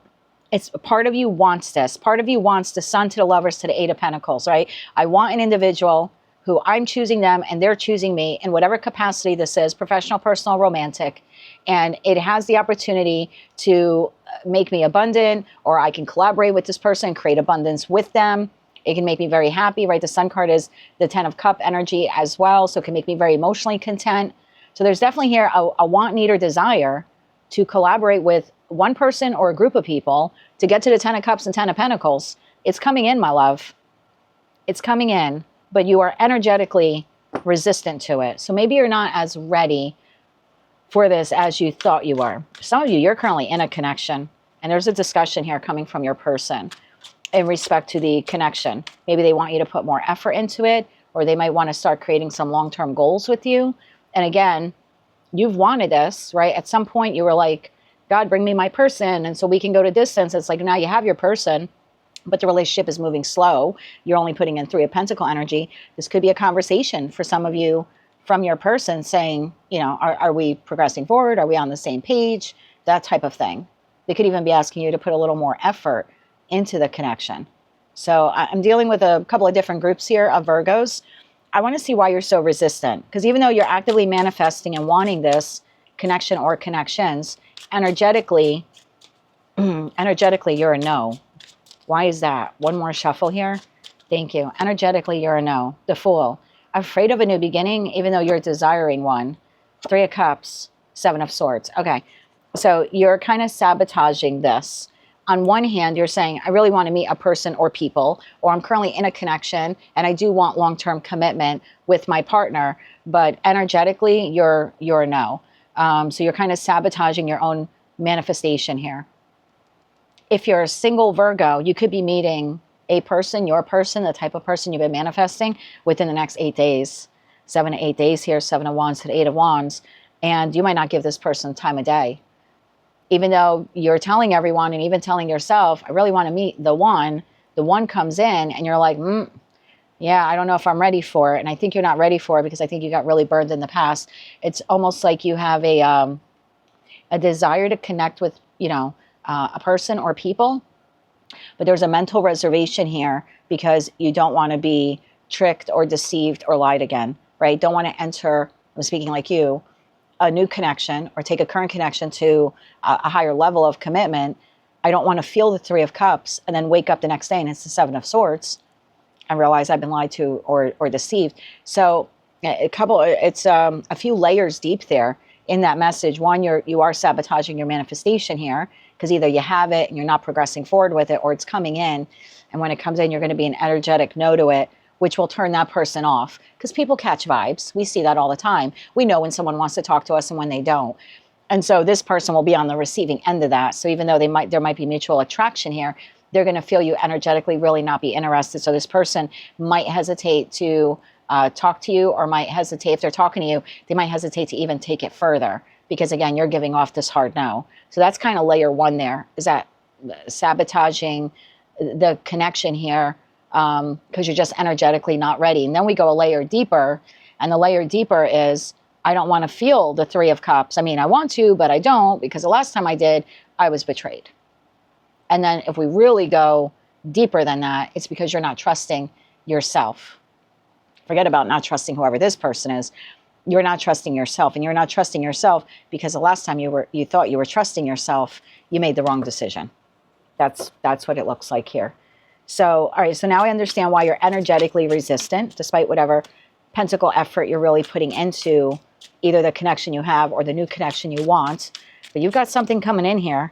it's part of you wants this. Part of you wants the Sun to the Lovers to the Eight of Pentacles, right? I want an individual who I'm choosing them and they're choosing me in whatever capacity this is, professional, personal, romantic. And it has the opportunity to make me abundant, or I can collaborate with this person and create abundance with them. It can make me very happy, right? The Sun card is the Ten of Cup energy as well. So it can make me very emotionally content. So there's definitely here a want, need, or desire to collaborate with one person or a group of people to get to the Ten of Cups and Ten of Pentacles. It's coming in, my love. It's coming in, but you are energetically resistant to it. So maybe you're not as ready for this as you thought you were. Some of you, you're currently in a connection, and there's a discussion here coming from your person in respect to the connection. Maybe they want you to put more effort into it, or they might want to start creating some long-term goals with you. And again, you've wanted this, right? At some point you were like, God, bring me my person, and so we can go to distance. It's like now you have your person, but the relationship is moving slow. You're only putting in 3 of Pentacle energy. This could be a conversation for some of you from your person saying, you know, are we progressing forward? Are we on the same page? That type of thing. They could even be asking you to put a little more effort into the connection. So I'm dealing with a couple of different groups here of Virgos. I want to see why you're so resistant. Because even though you're actively manifesting and wanting this connection or connections, energetically, you're a no. Why is that? One more shuffle here. Thank you. Energetically, you're a no. The Fool. Afraid of a new beginning, even though you're desiring one. 3 of Cups, 7 of Swords. Okay. So you're kind of sabotaging this. On one hand, you're saying, I really want to meet a person or people, or I'm currently in a connection and I do want long-term commitment with my partner, but energetically, you're a no. So you're kind of sabotaging your own manifestation here. If you're a single Virgo, you could be meeting a person, your person, the type of person you've been manifesting within the next 8 days. 7 to 8 days here, 7 of Wands to the 8 of Wands. And you might not give this person time of day. Even though you're telling everyone and even telling yourself, I really want to meet the one comes in and you're like, yeah, I don't know if I'm ready for it. And I think you're not ready for it because I think you got really burned in the past. It's almost like you have a desire to connect with, you know, a person or people, but there's a mental reservation here because you don't want to be tricked or deceived or lied again, right? Don't want to enter, I'm speaking like you, a new connection or take a current connection to a higher level of commitment. I don't want to feel the 3 of Cups and then wake up the next day and it's the 7 of Swords and realize I've been lied to or deceived. So it's a few layers deep there in that message. One, you are sabotaging your manifestation here because either you have it and you're not progressing forward with it, or it's coming in, and when it comes in, you're going to be an energetic no to it, which will turn that person off because people catch vibes. We see that all the time. We know when someone wants to talk to us and when they don't. And so this person will be on the receiving end of that. So even though there might be mutual attraction here, they're going to feel you energetically really not be interested. So this person might hesitate to talk to you, or might hesitate, if they're talking to you, they might hesitate to even take it further because, again, you're giving off this hard no. So that's kind of layer 1 there, is that sabotaging the connection here because you're just energetically not ready. And then we go a layer deeper, and the layer deeper is, I don't want to feel the 3 of Cups. I mean, I want to, but I don't, because the last time I did, I was betrayed. And then if we really go deeper than that, it's because you're not trusting yourself. Forget about not trusting whoever this person is. You're not trusting yourself, and you're not trusting yourself because the last time you thought you were trusting yourself, you made the wrong decision. That's what it looks like here. So, all right, so now I understand why you're energetically resistant, despite whatever pentacle effort you're really putting into either the connection you have or the new connection you want. But you've got something coming in here.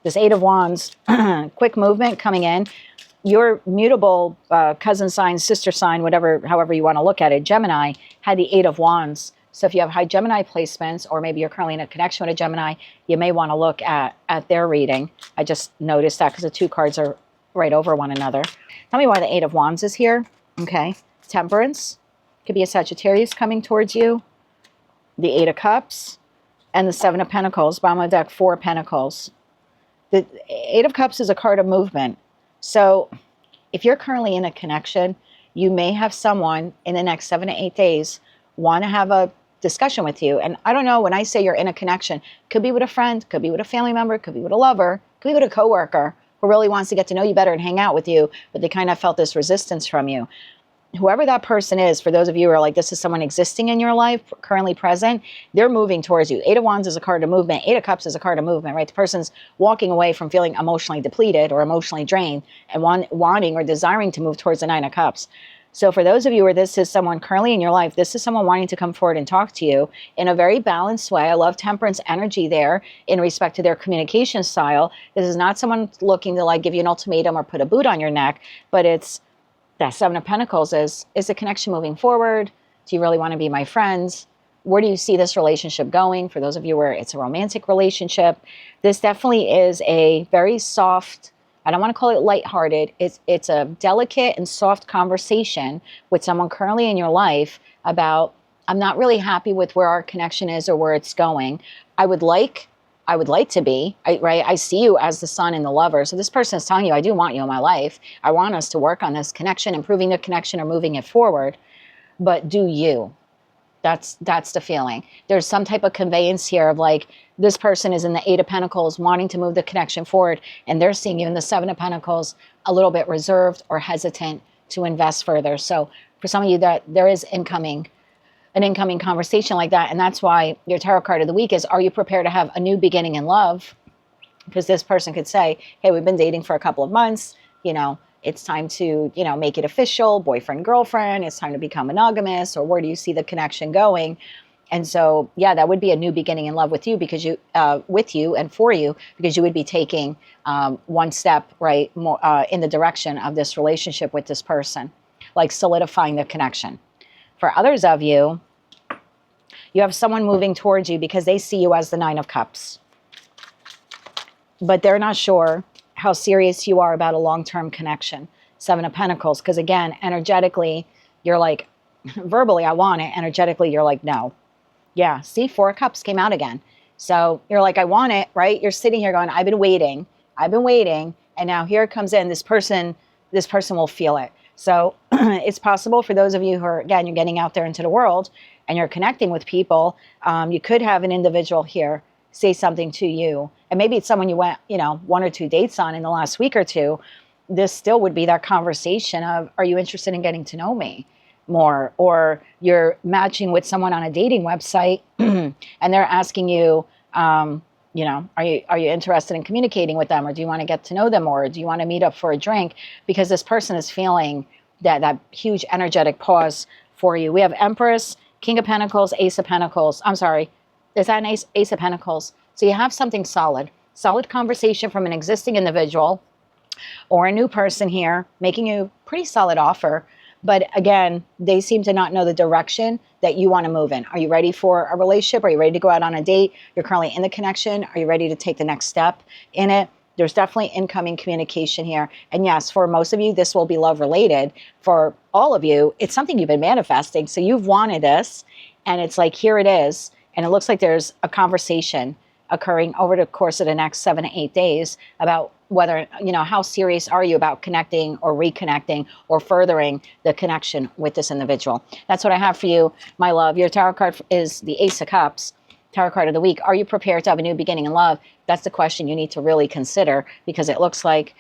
This 8 of Wands, quick movement coming in. Your mutable cousin sign, sister sign, however you want to look at it, Gemini, had the 8 of Wands. So if you have high Gemini placements, or maybe you're currently in a connection with a Gemini, you may want to look at their reading. I just noticed that because the 2 cards are right over one another. Tell me why the 8 of Wands is here. Okay. Temperance. Could be a Sagittarius coming towards you. The 8 of Cups. And the 7 of Pentacles. Bottom of the deck, 4 of Pentacles. The 8 of Cups is a card of movement. So if you're currently in a connection, you may have someone in the next 7 to 8 days want to have a discussion with you. And I don't know, when I say you're in a connection, could be with a friend, could be with a family member, could be with a lover, could be with a coworker who really wants to get to know you better and hang out with you, but they kind of felt this resistance from you. Whoever that person is, for those of you who are like, this is someone existing in your life, currently present, they're moving towards you. 8 of Wands is a card of movement. 8 of Cups is a card of movement, right? The person's walking away from feeling emotionally depleted or emotionally drained and wanting or desiring to move towards the 9 of Cups. So for those of you where this is someone currently in your life, this is someone wanting to come forward and talk to you in a very balanced way. I love Temperance energy there in respect to their communication style. This is not someone looking to like give you an ultimatum or put a boot on your neck, but it's that 7 of Pentacles is the connection moving forward? Do you really want to be my friends? Where do you see this relationship going? For those of you where it's a romantic relationship, this definitely is a very soft, I don't want to call it lighthearted. It's a delicate and soft conversation with someone currently in your life about, I'm not really happy with where our connection is or where it's going. I would like to be, right? I see you as the sun and the lover. So this person is telling you, I do want you in my life. I want us to work on this connection, improving the connection or moving it forward. But do you? That's the feeling. There's some type of conveyance here of like, this person is in the 8 of Pentacles wanting to move the connection forward, and they're seeing you in the 7 of Pentacles a little bit reserved or hesitant to invest further. So for some of you, that there is an incoming conversation like that. And that's why your tarot card of the week is, are you prepared to have a new beginning in love? Because this person could say, hey, we've been dating for a couple of months, you know, it's time to, you know, make it official, boyfriend, girlfriend, it's time to become monogamous, or where do you see the connection going? And so, yeah, that would be a new beginning in love with you, because you, with you and for you, because you would be taking one step, right, more, in the direction of this relationship with this person, like solidifying the connection. For others of you, you have someone moving towards you because they see you as the 9 of Cups, but they're not sure how serious you are about a long-term connection. 7 of Pentacles, because again, energetically, you're like, verbally, I want it. Energetically, you're like, no. Yeah, see, 4 of Cups came out again. So you're like, I want it, right? You're sitting here going, I've been waiting. And now here it comes in, this person will feel it. So it's possible for those of you who are, again, you're getting out there into the world and you're connecting with people. You could have an individual here say something to you. And maybe it's someone you went, you know, 1 or 2 dates on in the last week or two. This still would be that conversation of, are you interested in getting to know me more? Or you're matching with someone on a dating website and they're asking you, you know, are you interested in communicating with them, or do you want to get to know them, or do you want to meet up for a drink? Because this person is feeling that huge energetic pause for you. We have Empress, King of Pentacles, Ace of Pentacles. I'm sorry, is that an Ace of Pentacles? So you have something solid conversation from an existing individual or a new person here making you pretty solid offer. But again, they seem to not know the direction that you want to move in. Are you ready for a relationship? Are you ready to go out on a date? You're currently in the connection. Are you ready to take the next step in it? There's definitely incoming communication here. And yes, for most of you, this will be love related. For all of you, it's something you've been manifesting. So you've wanted this, and it's like, here it is. And it looks like there's a conversation occurring over the course of the next 7 to 8 days about whether, you know, how serious are you about connecting or reconnecting or furthering the connection with this individual. That's what I have for you, my love. Your tarot card is the Ace of Cups, tarot card of the week. Are you prepared to have a new beginning in love? That's the question you need to really consider, because it looks like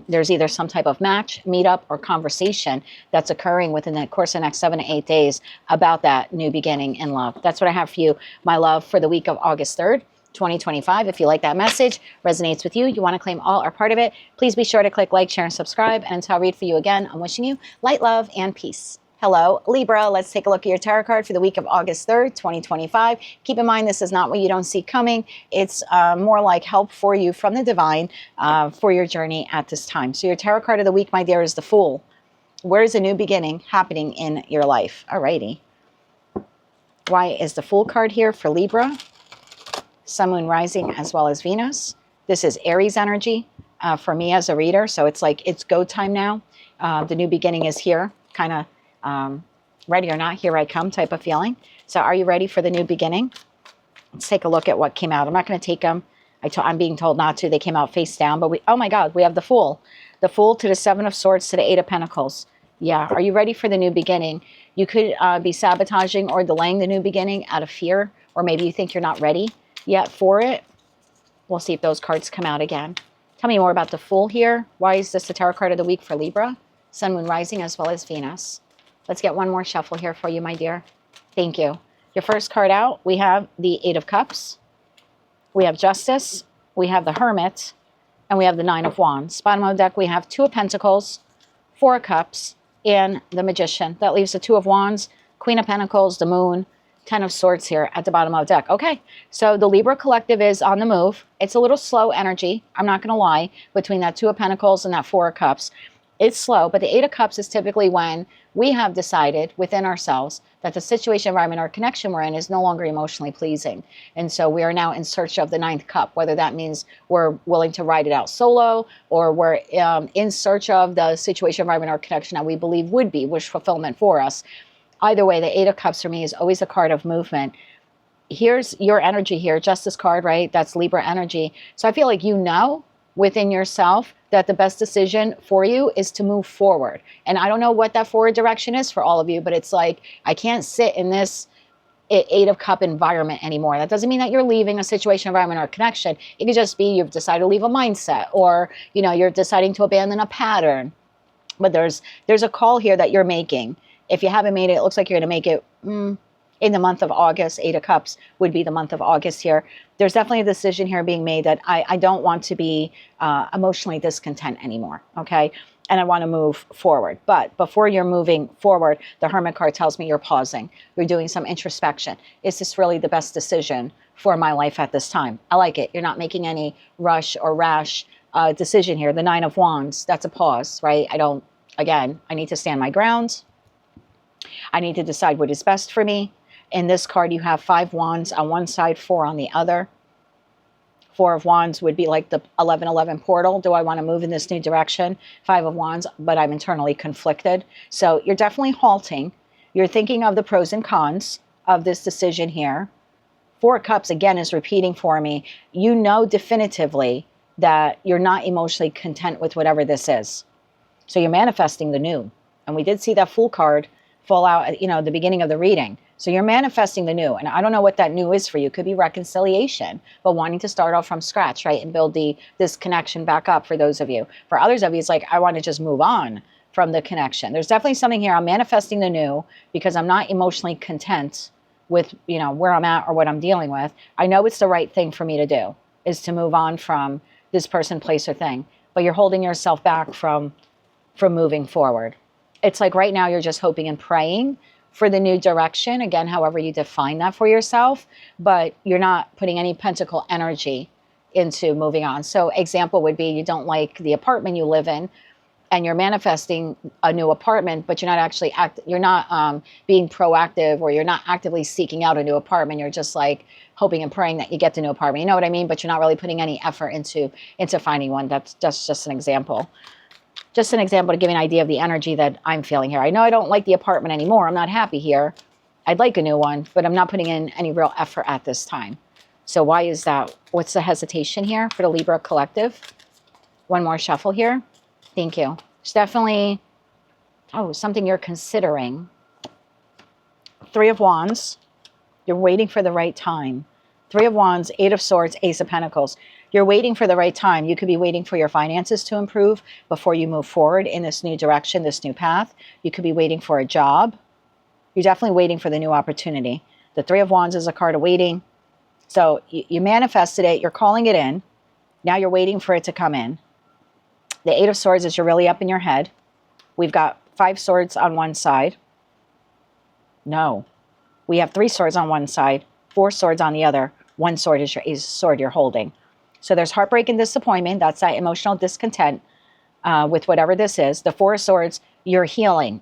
there's either some type of match, meetup, or conversation that's occurring within the course of the next 7 to 8 days about that new beginning in love. That's what I have for you, my love, for the week of August 3rd. 2025. If you like that message, resonates with you, you want to claim all or part of it, please be sure to click like, share, and subscribe. And until I read for you again, I'm wishing you light, love, and peace. Hello, Libra. Let's take a look at your tarot card for the week of August 3rd, 2025. Keep in mind, this is not what you don't see coming. It's more like help for you from the divine for your journey at this time. So your tarot card of the week, my dear, is the Fool. Where is a new beginning happening in your life? Alrighty. Why is the Fool card here for Libra? Sun, Moon, Rising, as well as Venus. This is Aries energy for me as a reader. So it's like, it's go time now. The new beginning is here. Kind of ready or not, here I come type of feeling. So are you ready for the new beginning? Let's take a look at what came out. I'm not going to take them. I'm being told not to. They came out face down. But oh my God, we have the Fool. The Fool to the 7 of Swords to the 8 of Pentacles. Yeah, are you ready for the new beginning? You could be sabotaging or delaying the new beginning out of fear, or maybe you think you're not ready yet for it. We'll see if those cards come out again. Tell me more about the Fool here. Why is this the tarot card of the week for Libra? Sun, Moon, Rising, as well as Venus. Let's get one more shuffle here for you, my dear. Thank you. Your first card out, we have the 8 of Cups. We have Justice. We have the Hermit. And we have the 9 of Wands. Bottom of the deck, we have 2 of Pentacles, 4 of Cups, and the Magician. That leaves the 2 of Wands, Queen of Pentacles, the Moon, 10 of Swords here at the bottom of the deck. Okay, so the Libra collective is on the move. It's a little slow energy, I'm not going to lie, between that 2 of Pentacles and that 4 of Cups. It's slow, but the 8 of Cups is typically when we have decided within ourselves that the situation, environment, or connection we're in is no longer emotionally pleasing. And so we are now in search of the ninth cup, whether that means we're willing to ride it out solo, or we're in search of the situation, environment, or connection that we believe would be wish fulfillment for us. Either way, the Eight of Cups for me is always a card of movement. Here's your energy here, Justice card, right? That's Libra energy. So I feel like you know within yourself that the best decision for you is to move forward. And I don't know what that forward direction is for all of you, but it's like, I can't sit in this Eight of Cup environment anymore. That doesn't mean that you're leaving a situation, environment, or connection. It could just be you've decided to leave a mindset, or, you know, you're deciding to abandon a pattern. But there's a call here that you're making. If you haven't made it, it looks like you're going to make it in the month of August. Eight of Cups would be the month of August here. There's definitely a decision here being made that I don't want to be emotionally discontent anymore, okay? And I want to move forward. But before you're moving forward, the Hermit card tells me you're pausing. You're doing some introspection. Is this really the best decision for my life at this time? I like it. You're not making any rush or rash decision here. The Nine of Wands, that's a pause, right? I need to stand my ground. I need to decide what is best for me. In this card, you have 5 wands on one side, 4 on the other. 4 of Wands would be like the 11-11 portal. Do I want to move in this new direction? 5 of Wands, but I'm internally conflicted. So you're definitely halting. You're thinking of the pros and cons of this decision here. 4 of Cups, again, is repeating for me. You know definitively that you're not emotionally content with whatever this is. So you're manifesting the new. And we did see that Fool card fall out at, the beginning of the reading. So you're manifesting the new. And I don't know what that new is for you. It could be reconciliation, but wanting to start off from scratch, right? And build this connection back up for those of you. For others of you, it's like, I want to just move on from the connection. There's definitely something here. I'm manifesting the new because I'm not emotionally content with, where I'm at or what I'm dealing with. I know it's the right thing for me to do, is to move on from this person, place, or thing. But you're holding yourself back from moving forward. It's like right now you're just hoping and praying for the new direction. Again, however you define that for yourself, but you're not putting any pentacle energy into moving on. So example would be you don't like the apartment you live in and you're manifesting a new apartment, but you're not actually being proactive, or you're not actively seeking out a new apartment. You're just like hoping and praying that you get the new apartment. You know what I mean? But you're not really putting any effort into finding one. That's just an example. Just an example to give you an idea of the energy that I'm feeling here. I know I don't like the apartment anymore. I'm not happy here. I'd like a new one, but I'm not putting in any real effort at this time. So why is that? What's the hesitation here for the Libra collective? One more shuffle here. Thank you. It's definitely, something you're considering. 3 of Wands. You're waiting for the right time. 3 of Wands, 8 of Swords, Ace of Pentacles. You're waiting for the right time. You could be waiting for your finances to improve before you move forward in this new direction, this new path. You could be waiting for a job. You're definitely waiting for the new opportunity. The 3 of Wands is a card of waiting. So you manifested it. You're calling it in. Now you're waiting for it to come in. The 8 of Swords is you're really up in your head. We've got 5 swords on one side. No. We have 3 swords on one side, 4 swords on the other. 1 sword is your sword you're holding. So there's heartbreak and disappointment. That's that emotional discontent with whatever this is. The 4 of Swords, you're healing.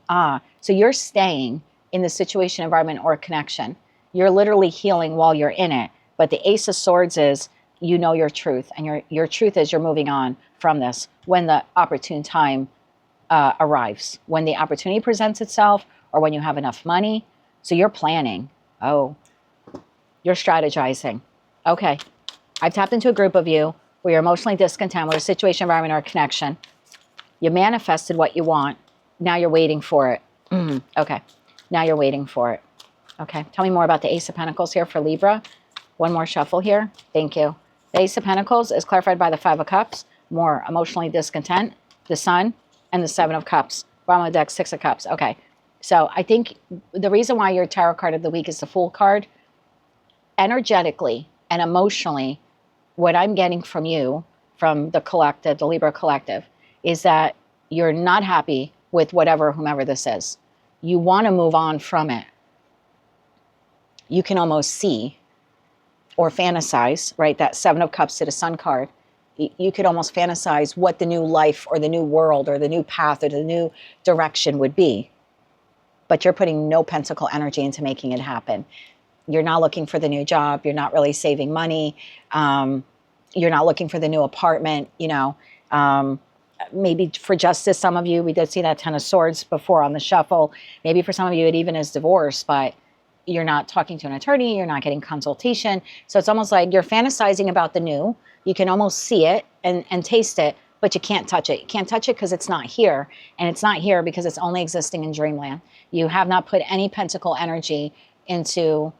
So you're staying in the situation, environment, or connection. You're literally healing while you're in it. But the Ace of Swords is, you know your truth. And your truth is you're moving on from this when the opportune time arrives. When the opportunity presents itself, or when you have enough money. So you're planning. You're strategizing. Okay. I've tapped into a group of you where you're emotionally discontent with a situation, environment, or a connection. You manifested what you want. Now you're waiting for it. Okay. Now you're waiting for it. Okay. Tell me more about the Ace of Pentacles here for Libra. One more shuffle here. Thank you. The Ace of Pentacles is clarified by the 5 of Cups. More emotionally discontent. The Sun and the 7 of Cups. Bottom of the deck, 6 of Cups. Okay. So I think the reason why your tarot card of the week is the Fool card, energetically and emotionally, what I'm getting from you, from the collective, the Libra collective, is that you're not happy with whomever this is. You want to move on from it. You can almost see or fantasize, right? That 7 of Cups to the Sun card. You could almost fantasize what the new life or the new world or the new path or the new direction would be. but you're putting no pentacle energy into making it happen. You're not looking for the new job. You're not really saving money. You're not looking for the new apartment, you know. Maybe for justice, some of you, we did see that Ten of Swords before on the shuffle. Maybe for some of you, it even is divorce, but you're not talking to an attorney. You're not getting consultation. So it's almost like you're fantasizing about the new. You can almost see it and taste it, but you can't touch it. You can't touch it because it's not here. And it's not here because it's only existing in dreamland. You have not put any pentacle energy into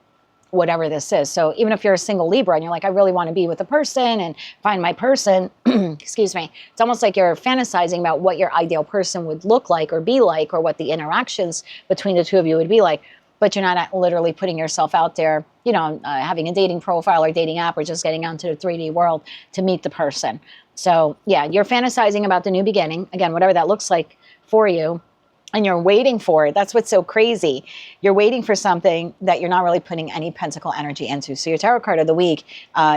whatever this is. So even if you're a single Libra and you're like, I really want to be with a person and find my person, excuse me, it's almost like you're fantasizing about what your ideal person would look like or be like, or what the interactions between the two of you would be like. But you're not literally putting yourself out there, you know, having a dating profile or dating app, or just getting onto the 3D world to meet the person. So yeah, you're fantasizing about the new beginning, again, whatever that looks like for you. And you're waiting for it. That's what's so crazy. You're waiting for something that you're not really putting any pentacle energy into. So your tarot card of the week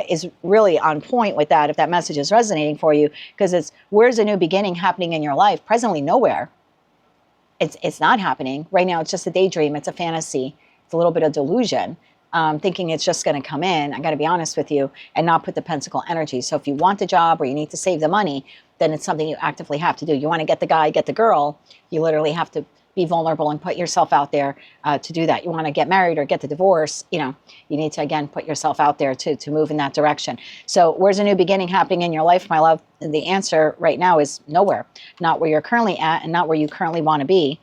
is really on point with that, if that message is resonating for you, because it's, where's a new beginning happening in your life? Presently, nowhere. It's not happening. Right now, it's just a daydream. It's a fantasy. It's a little bit of delusion. Thinking it's just going to come in, I got to be honest with you, and not put the pentacle energy. So if you want the job or you need to save the money, then it's something you actively have to do. You want to get the guy, get the girl, you literally have to be vulnerable and put yourself out there to do that. You want to get married or get the divorce, you know, you need to, again, put yourself out there to move in that direction. So where's a new beginning happening in your life, my love? And the answer right now is nowhere. Not where you're currently at and not where you currently want to be,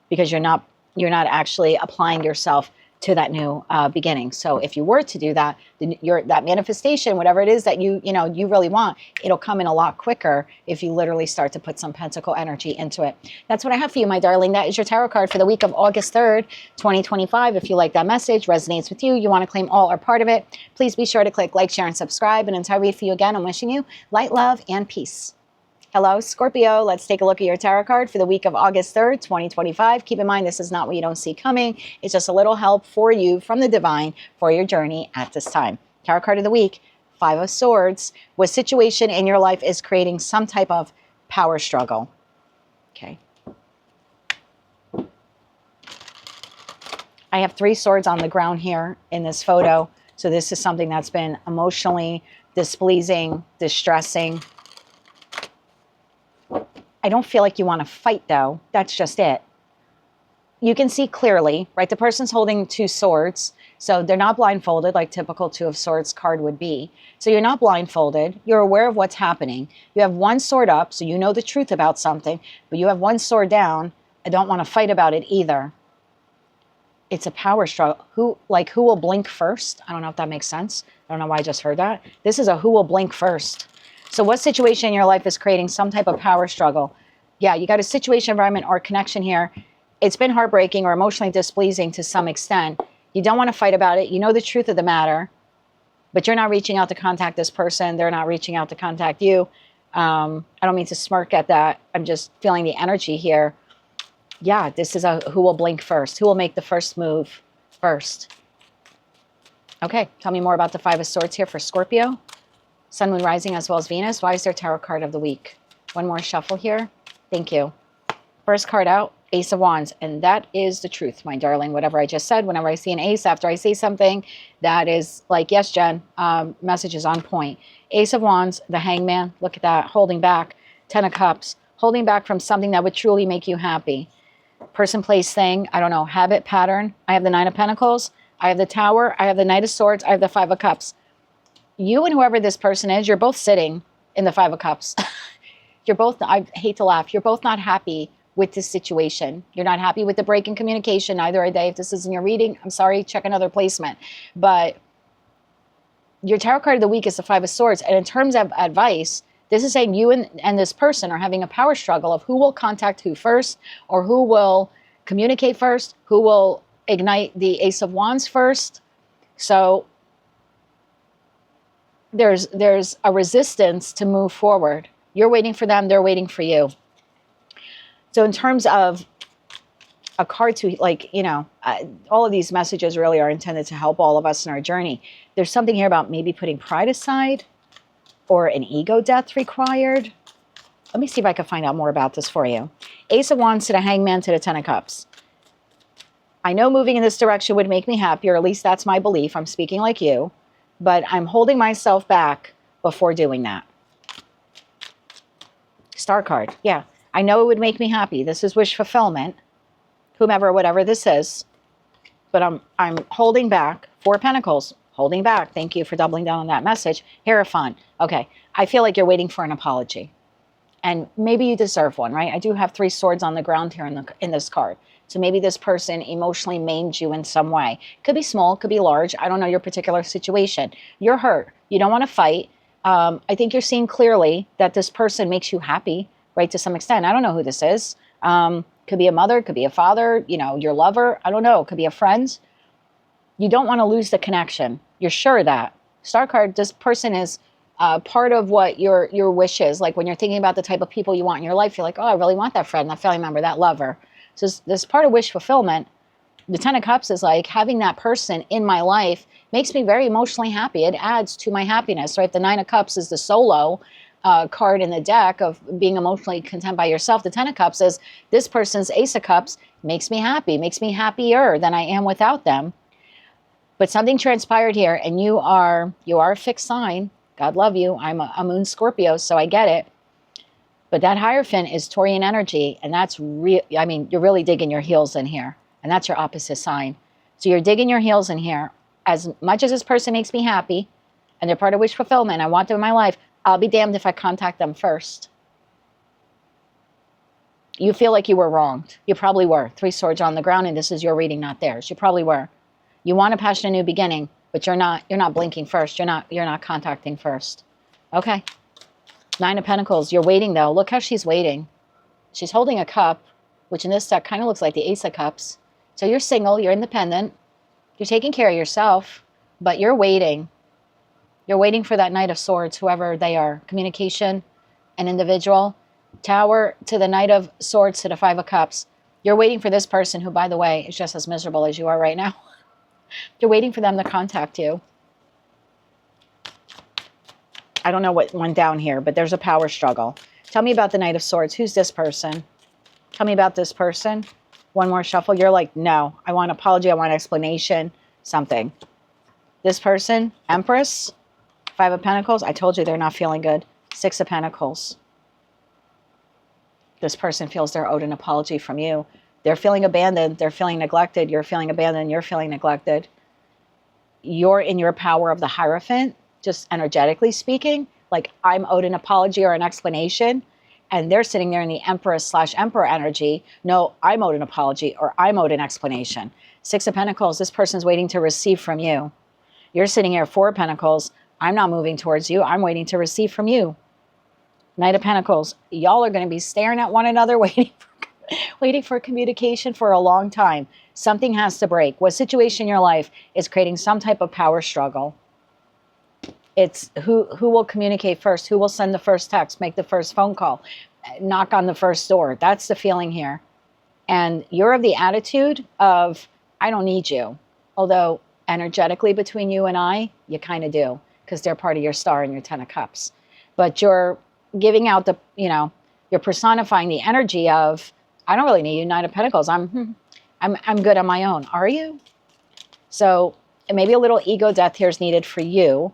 because you're not actually applying yourself to that new beginning. So if you were to do that, then that manifestation, whatever it is that you really want, it'll come in a lot quicker if you literally start to put some pentacle energy into it. That's what I have for you, my darling. That is your tarot card for the week of August 3rd, 2025. If you like that message, resonates with you, you want to claim all or part of it, please be sure to click like, share, and subscribe. And until I read for you again, I'm wishing you light, love, and peace. Hello, Scorpio. Let's take a look at your tarot card for the week of August 3rd, 2025. Keep in mind, this is not what you don't see coming. It's just a little help for you from the divine for your journey at this time. Tarot card of the week, Five of Swords. What situation in your life is creating some type of power struggle? Okay. I have 3 swords on the ground here in this photo. So this is something that's been emotionally displeasing, distressing. I don't feel like you want to fight, though. That's just it. You can see clearly, right? The person's holding 2 swords, so they're not blindfolded like typical 2 of Swords card would be. So you're not blindfolded. You're aware of what's happening. You have 1 sword up, so you know the truth about something, but you have 1 sword down. I don't want to fight about it either. It's a power struggle. Who will blink first? I don't know if that makes sense. I don't know why I just heard that. This is a who will blink first. So what situation in your life is creating some type of power struggle? Yeah, you got a situation, environment, or connection here. It's been heartbreaking or emotionally displeasing to some extent. You don't want to fight about it. You know the truth of the matter, but you're not reaching out to contact this person. They're not reaching out to contact you. I don't mean to smirk at that. I'm just feeling the energy here. Yeah, this is a who will blink first. Who will make the first move first? Okay, tell me more about the Five of Swords here for Scorpio. Sun, Moon, Rising, as well as Venus. Why is there tarot card of the week? One more shuffle here. Thank you. First card out, Ace of Wands. And that is the truth, my darling. Whatever I just said, whenever I see an ace after I say something, that is like, yes, Jen, message is on point. Ace of Wands, the Hangman. Look at that, holding back. 10 of Cups, holding back from something that would truly make you happy. Person, place, thing, I don't know, habit, pattern. I have the 9 of Pentacles. I have the Tower. I have the Knight of Swords. I have the 5 of Cups. You and whoever this person is, you're both sitting in the 5 of Cups. You're both, I hate to laugh, you're both not happy with this situation. You're not happy with the break in communication. Neither are they. If this isn't your reading, I'm sorry, check another placement. But your tarot card of the week is the 5 of Swords. And in terms of advice, this is saying you and this person are having a power struggle of who will contact who first, or who will communicate first, who will ignite the Ace of Wands first. So there's a resistance to move forward. You're waiting for them, they're waiting for you. So in terms of a card to, like, you know, all of these messages really are intended to help all of us in our journey. There's something here about maybe putting pride aside or an ego death required. Let me see if I can find out more about this for you. Ace of Wands to the Hangman to the 10 of Cups. I know moving in this direction would make me happy, or at least that's my belief. I'm speaking like you, but I'm holding myself back before doing that. Star card. Yeah, I know it would make me happy. This is wish fulfillment, whomever, whatever this is, but I'm holding back. 4 of Pentacles, holding back. Thank you for doubling down on that message. Hierophant. Okay, I feel like you're waiting for an apology, and maybe you deserve one, right? I do have 3 swords on the ground here in this card. So maybe this person emotionally maimed you in some way. Could be small, could be large. I don't know your particular situation. You're hurt. You don't want to fight. I think you're seeing clearly that this person makes you happy, right, to some extent. I don't know who this is. Could be a mother, could be a father, you know, your lover. I don't know. Could be a friend. You don't want to lose the connection. You're sure of that. Star card, this person is part of what your wish is. Like when you're thinking about the type of people you want in your life, you're like, oh, I really want that friend, that family member, that lover. So this part of wish fulfillment, the 10 of Cups is like having that person in my life makes me very emotionally happy. It adds to my happiness, right? The 9 of Cups is the solo card in the deck of being emotionally content by yourself. The 10 of Cups is this person's Ace of Cups makes me happy, makes me happier than I am without them. But something transpired here, and you are a fixed sign. God love you. I'm a moon Scorpio, so I get it. But that Hierophant is Taurian energy, and that's real. I mean, you're really digging your heels in here, and that's your opposite sign. So you're digging your heels in here. As much as this person makes me happy, and they're part of wish fulfillment, I want them in my life, I'll be damned if I contact them first. You feel like you were wronged. You probably were. 3 swords on the ground, and this is your reading, not theirs. You probably were. You want a passionate new beginning, but you're not blinking first. You're not contacting first. Okay. 9 of Pentacles. You're waiting, though. Look how she's waiting. She's holding a cup, which in this deck kind of looks like the Ace of Cups. So you're single. You're independent. You're taking care of yourself, but you're waiting. You're waiting for that Knight of Swords, whoever they are. Communication, an individual. Tower to the Knight of Swords to the 5 of Cups. You're waiting for this person who, by the way, is just as miserable as you are right now. You're waiting for them to contact you. I don't know what went down here, but there's a power struggle. Tell me about the Knight of Swords. Who's this person? Tell me about this person. One more shuffle. You're like, no, I want an apology. I want an explanation, something. This person, Empress, 5 of Pentacles. I told you they're not feeling good. 6 of Pentacles. This person feels they're owed an apology from you. They're feeling abandoned. They're feeling neglected. You're feeling abandoned. You're feeling neglected. You're in your power of the Hierophant, just energetically speaking, like I'm owed an apology or an explanation, and they're sitting there in the Empress/Emperor energy. No, I'm owed an apology or I'm owed an explanation. 6 of Pentacles, this person's waiting to receive from you. You're sitting here, 4 of Pentacles. I'm not moving towards you. I'm waiting to receive from you. Knight of Pentacles, y'all are going to be staring at one another, waiting for communication for a long time. Something has to break. What situation in your life is creating some type of power struggle? It's who will communicate first, who will send the first text, make the first phone call, knock on the first door. That's the feeling here. And you're of the attitude of, I don't need you. Although energetically between you and I, you kind of do, because they're part of your star and your 10 of Cups. But you're giving out the, you're personifying the energy of, I don't really need you, 9 of Pentacles. I'm good on my own. Are you? So maybe a little ego death here is needed for you,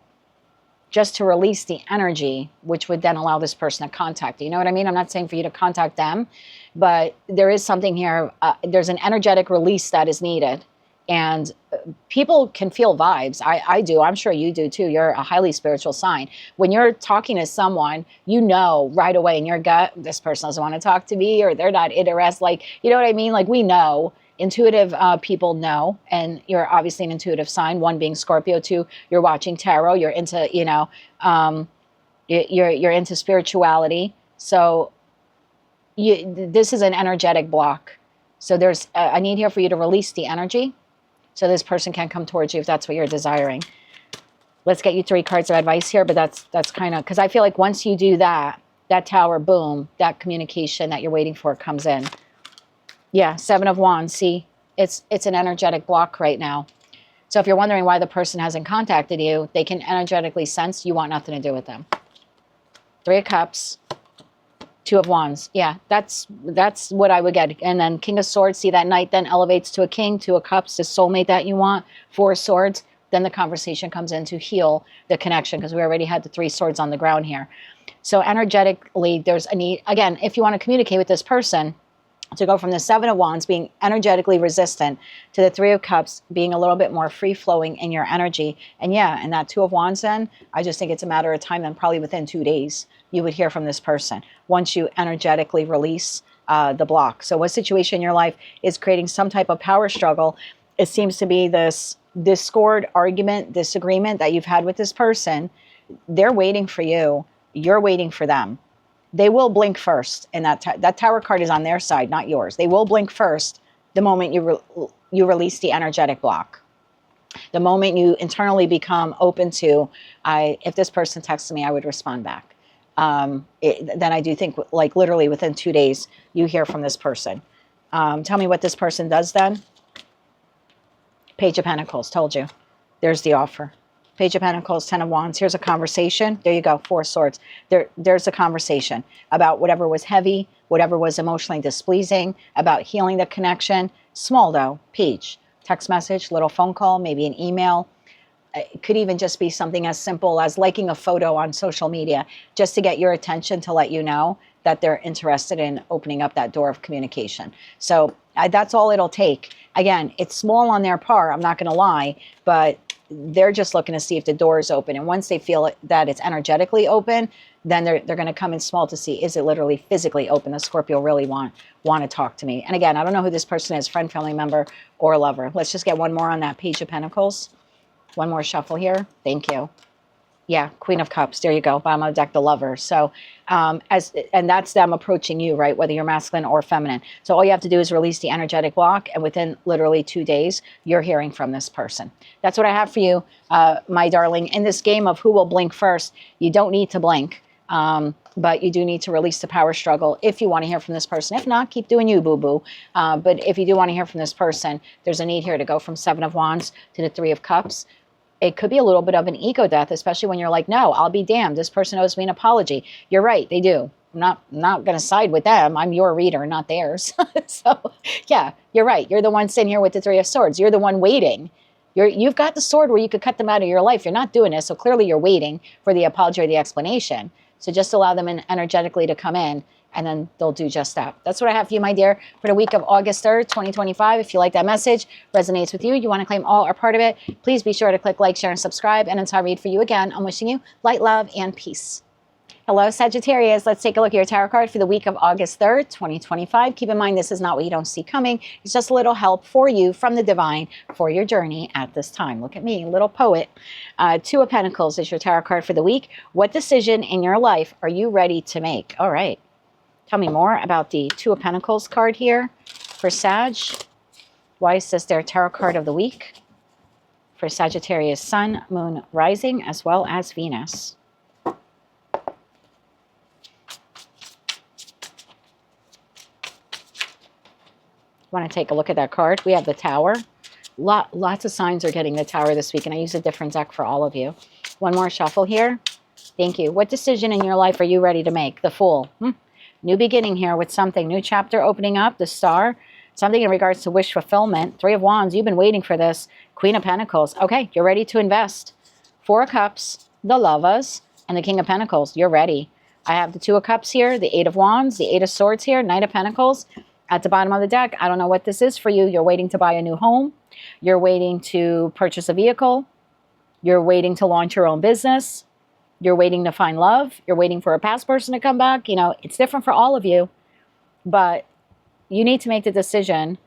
just to release the energy, which would then allow this person to contact you. You know what I mean? I'm not saying for you to contact them, but there is something here. There's an energetic release that is needed. And people can feel vibes. I do. I'm sure you do too. You're a highly spiritual sign. When you're talking to someone, you know right away in your gut, this person doesn't want to talk to me, or they're not interested. Like, you know what I mean? Like, we know. Intuitive people know, and you're obviously an intuitive sign. 1 being Scorpio, 2, you're watching tarot. You're into, you're into spirituality. So this is an energetic block. So there's a need here for you to release the energy, so this person can come towards you if that's what you're desiring. Let's get you 3 cards of advice here, but that's kind of, because I feel like once you do that Tower, boom, that communication that you're waiting for comes in. Yeah, 7 of Wands. See, it's an energetic block right now. So if you're wondering why the person hasn't contacted you, they can energetically sense you want nothing to do with them. 3 of Cups, Two of Wands. Yeah, that's what I would get. And then King of Swords, see that knight then elevates to a king, Two of Cups, the soulmate that you want, Four of Swords. Then the conversation comes in to heal the connection because we already had the Three Swords on the ground here. So energetically, there's a need. Again, if you want to communicate with this person, to go from the Seven of Wands being energetically resistant to the Three of Cups being a little bit more free-flowing in your energy. And yeah, and that Two of Wands then, I just think it's a matter of time, then probably within 2 days, you would hear from this person once you energetically release the block. So what situation in your life is creating some type of power struggle? It seems to be this discord, argument, disagreement that you've had with this person. They're waiting for you. You're waiting for them. They will blink first, and that Tower card is on their side, not yours. They will blink first the moment you release the energetic block. The moment you internally become open to, if this person texts me, I would respond back. Then I do think, like literally within 2 days, you hear from this person. Tell me what this person does then. Page of Pentacles, told you. There's the offer. Page of Pentacles, Ten of Wands. Here's a conversation. There you go, Four Swords. There's a conversation about whatever was heavy, whatever was emotionally displeasing, about healing the connection. Small though, page. Text message, little phone call, maybe an email. It could even just be something as simple as liking a photo on social media, just to get your attention, to let you know that they're interested in opening up that door of communication. So that's all it'll take. Again, it's small on their part, I'm not going to lie, but they're just looking to see if the door is open. And once they feel that it's energetically open, then they're going to come in small to see, is it literally physically open? The Scorpio really want to talk to me. And again, I don't know who this person is, friend, family member, or lover. Let's just get one more on that Page of Pentacles. One more shuffle here. Thank you. Yeah, Queen of Cups. There you go. Bottom of the deck, the Lover. So, and that's them approaching you, right? Whether you're masculine or feminine. So all you have to do is release the energetic block, and within literally 2 days, you're hearing from this person. That's what I have for you, my darling. In this game of who will blink first, you don't need to blink, but you do need to release the power struggle if you want to hear from this person. If not, keep doing you, boo-boo. But if you do want to hear from this person, there's a need here to go from Seven of Wands to the Three of Cups. It could be a little bit of an ego death, especially when you're like, no, I'll be damned. This person owes me an apology. You're right, they do. I'm not going to side with them. I'm your reader, not theirs. So, yeah, you're right. You're the one sitting here with the Three of Swords. You're the one waiting. You've got the sword where you could cut them out of your life. You're not doing this, so clearly you're waiting for the apology or the explanation. So just allow them energetically to come in, and then they'll do just that. That's what I have for you, my dear, for the week of August 3rd, 2025. If you like that message, resonates with you, you want to claim all or part of it, please be sure to click like, share, and subscribe. And until I read for you again, I'm wishing you light, love, and peace. Hello, Sagittarius. Let's take a look at your tarot card for the week of August 3rd, 2025. Keep in mind, this is not what you don't see coming. It's just a little help for you from the divine for your journey at this time. Look at me, little poet. Two of Pentacles is your tarot card for the week. What decision in your life are you ready to make? All right. Tell me more about the Two of Pentacles card here for Sag. Why is this their tarot card of the week? For Sagittarius, Sun, Moon, Rising, as well as Venus. Want to take a look at that card? We have the Tower. Lots of signs are getting the Tower this week, and I use a different deck for all of you. One more shuffle here. Thank you. What decision in your life are you ready to make? The Fool. New beginning here with something. New chapter opening up. The Star. Something in regards to wish fulfillment. Three of Wands. You've been waiting for this. Queen of Pentacles. Okay, you're ready to invest. Four of Cups. The Lovers. And the King of Pentacles. You're ready. I have the Two of Cups here. The Eight of Wands. The Eight of Swords here. Knight of Pentacles. At the bottom of the deck, I don't know what this is for you. You're waiting to buy a new home. You're waiting to purchase a vehicle. You're waiting to launch your own business. You're waiting to find love. You're waiting for a past person to come back. You know, it's different for all of you. But you need to make the decision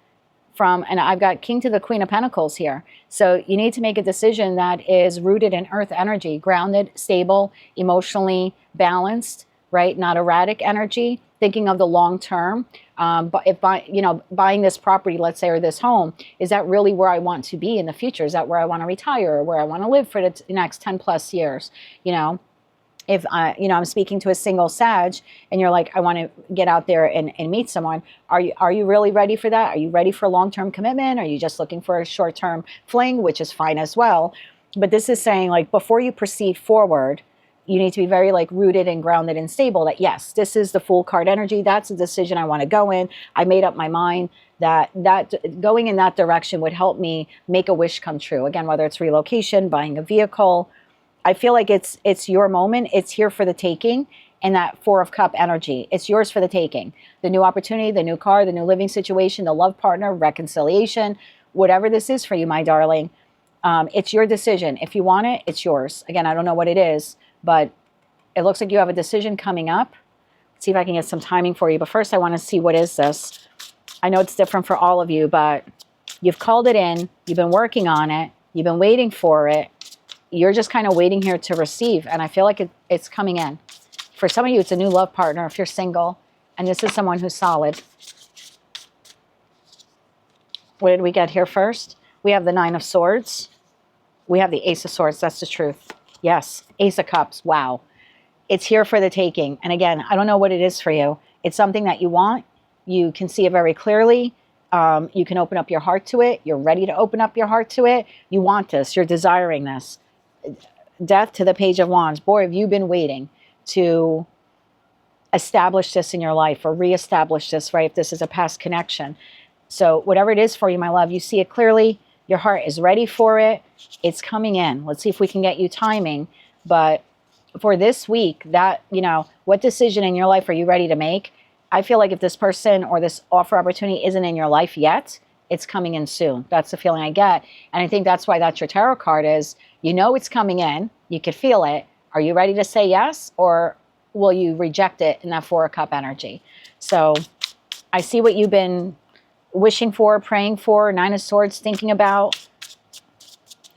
from, and I've got King to the Queen of Pentacles here. So you need to make a decision that is rooted in earth energy, grounded, stable, emotionally balanced, right? Not erratic energy, thinking of the long term. But if buying this property, let's say, or this home, is that really where I want to be in the future? Is that where I want to retire, or where I want to live for the next 10 plus years? You know, if I'm speaking to a single Sag, and you're like, I want to get out there and meet someone. Are you really ready for that? Are you ready for long-term commitment? Are you just looking for a short-term fling, which is fine as well? But this is saying, like, before you proceed forward, you need to be very like rooted and grounded and stable that yes, this is the Fool card energy. That's a decision I want to go in. I made up my mind that going in that direction would help me make a wish come true. Again, whether it's relocation, buying a vehicle, I feel like it's your moment. It's here for the taking. And that Four of Cup energy, it's yours for the taking. The new opportunity, the new car, the new living situation, the love partner, reconciliation, whatever this is for you, my darling, it's your decision. If you want it, it's yours. Again, I don't know what it is, but it looks like you have a decision coming up. Let's see if I can get some timing for you. But first, I want to see, what is this? I know it's different for all of you, but you've called it in. You've been working on it. You've been waiting for it. You're just kind of waiting here to receive. And I feel like it's coming in. For some of you, it's a new love partner if you're single. And this is someone who's solid. What did we get here first? We have the Nine of Swords. We have the Ace of Swords. That's the truth. Yes. Ace of Cups. Wow. It's here for the taking. And again, I don't know what it is for you. It's something that you want. You can see it very clearly. You can open up your heart to it. You're ready to open up your heart to it. You want this. You're desiring this. Death to the Page of Wands. Boy, have you been waiting to establish this in your life or reestablish this, right? If this is a past connection. So whatever it is for you, my love, you see it clearly. Your heart is ready for it. It's coming in. Let's see if we can get you timing. But for this week, that, you know, what decision in your life are you ready to make? I feel like if this person or this offer opportunity isn't in your life yet, it's coming in soon. That's the feeling I get. And I think that's why that's your tarot card is, you know, it's coming in. You could feel it. Are you ready to say yes, or will you reject it in that Four of Cup energy? So I see what you've been wishing for, praying for, Nine of Swords, thinking about.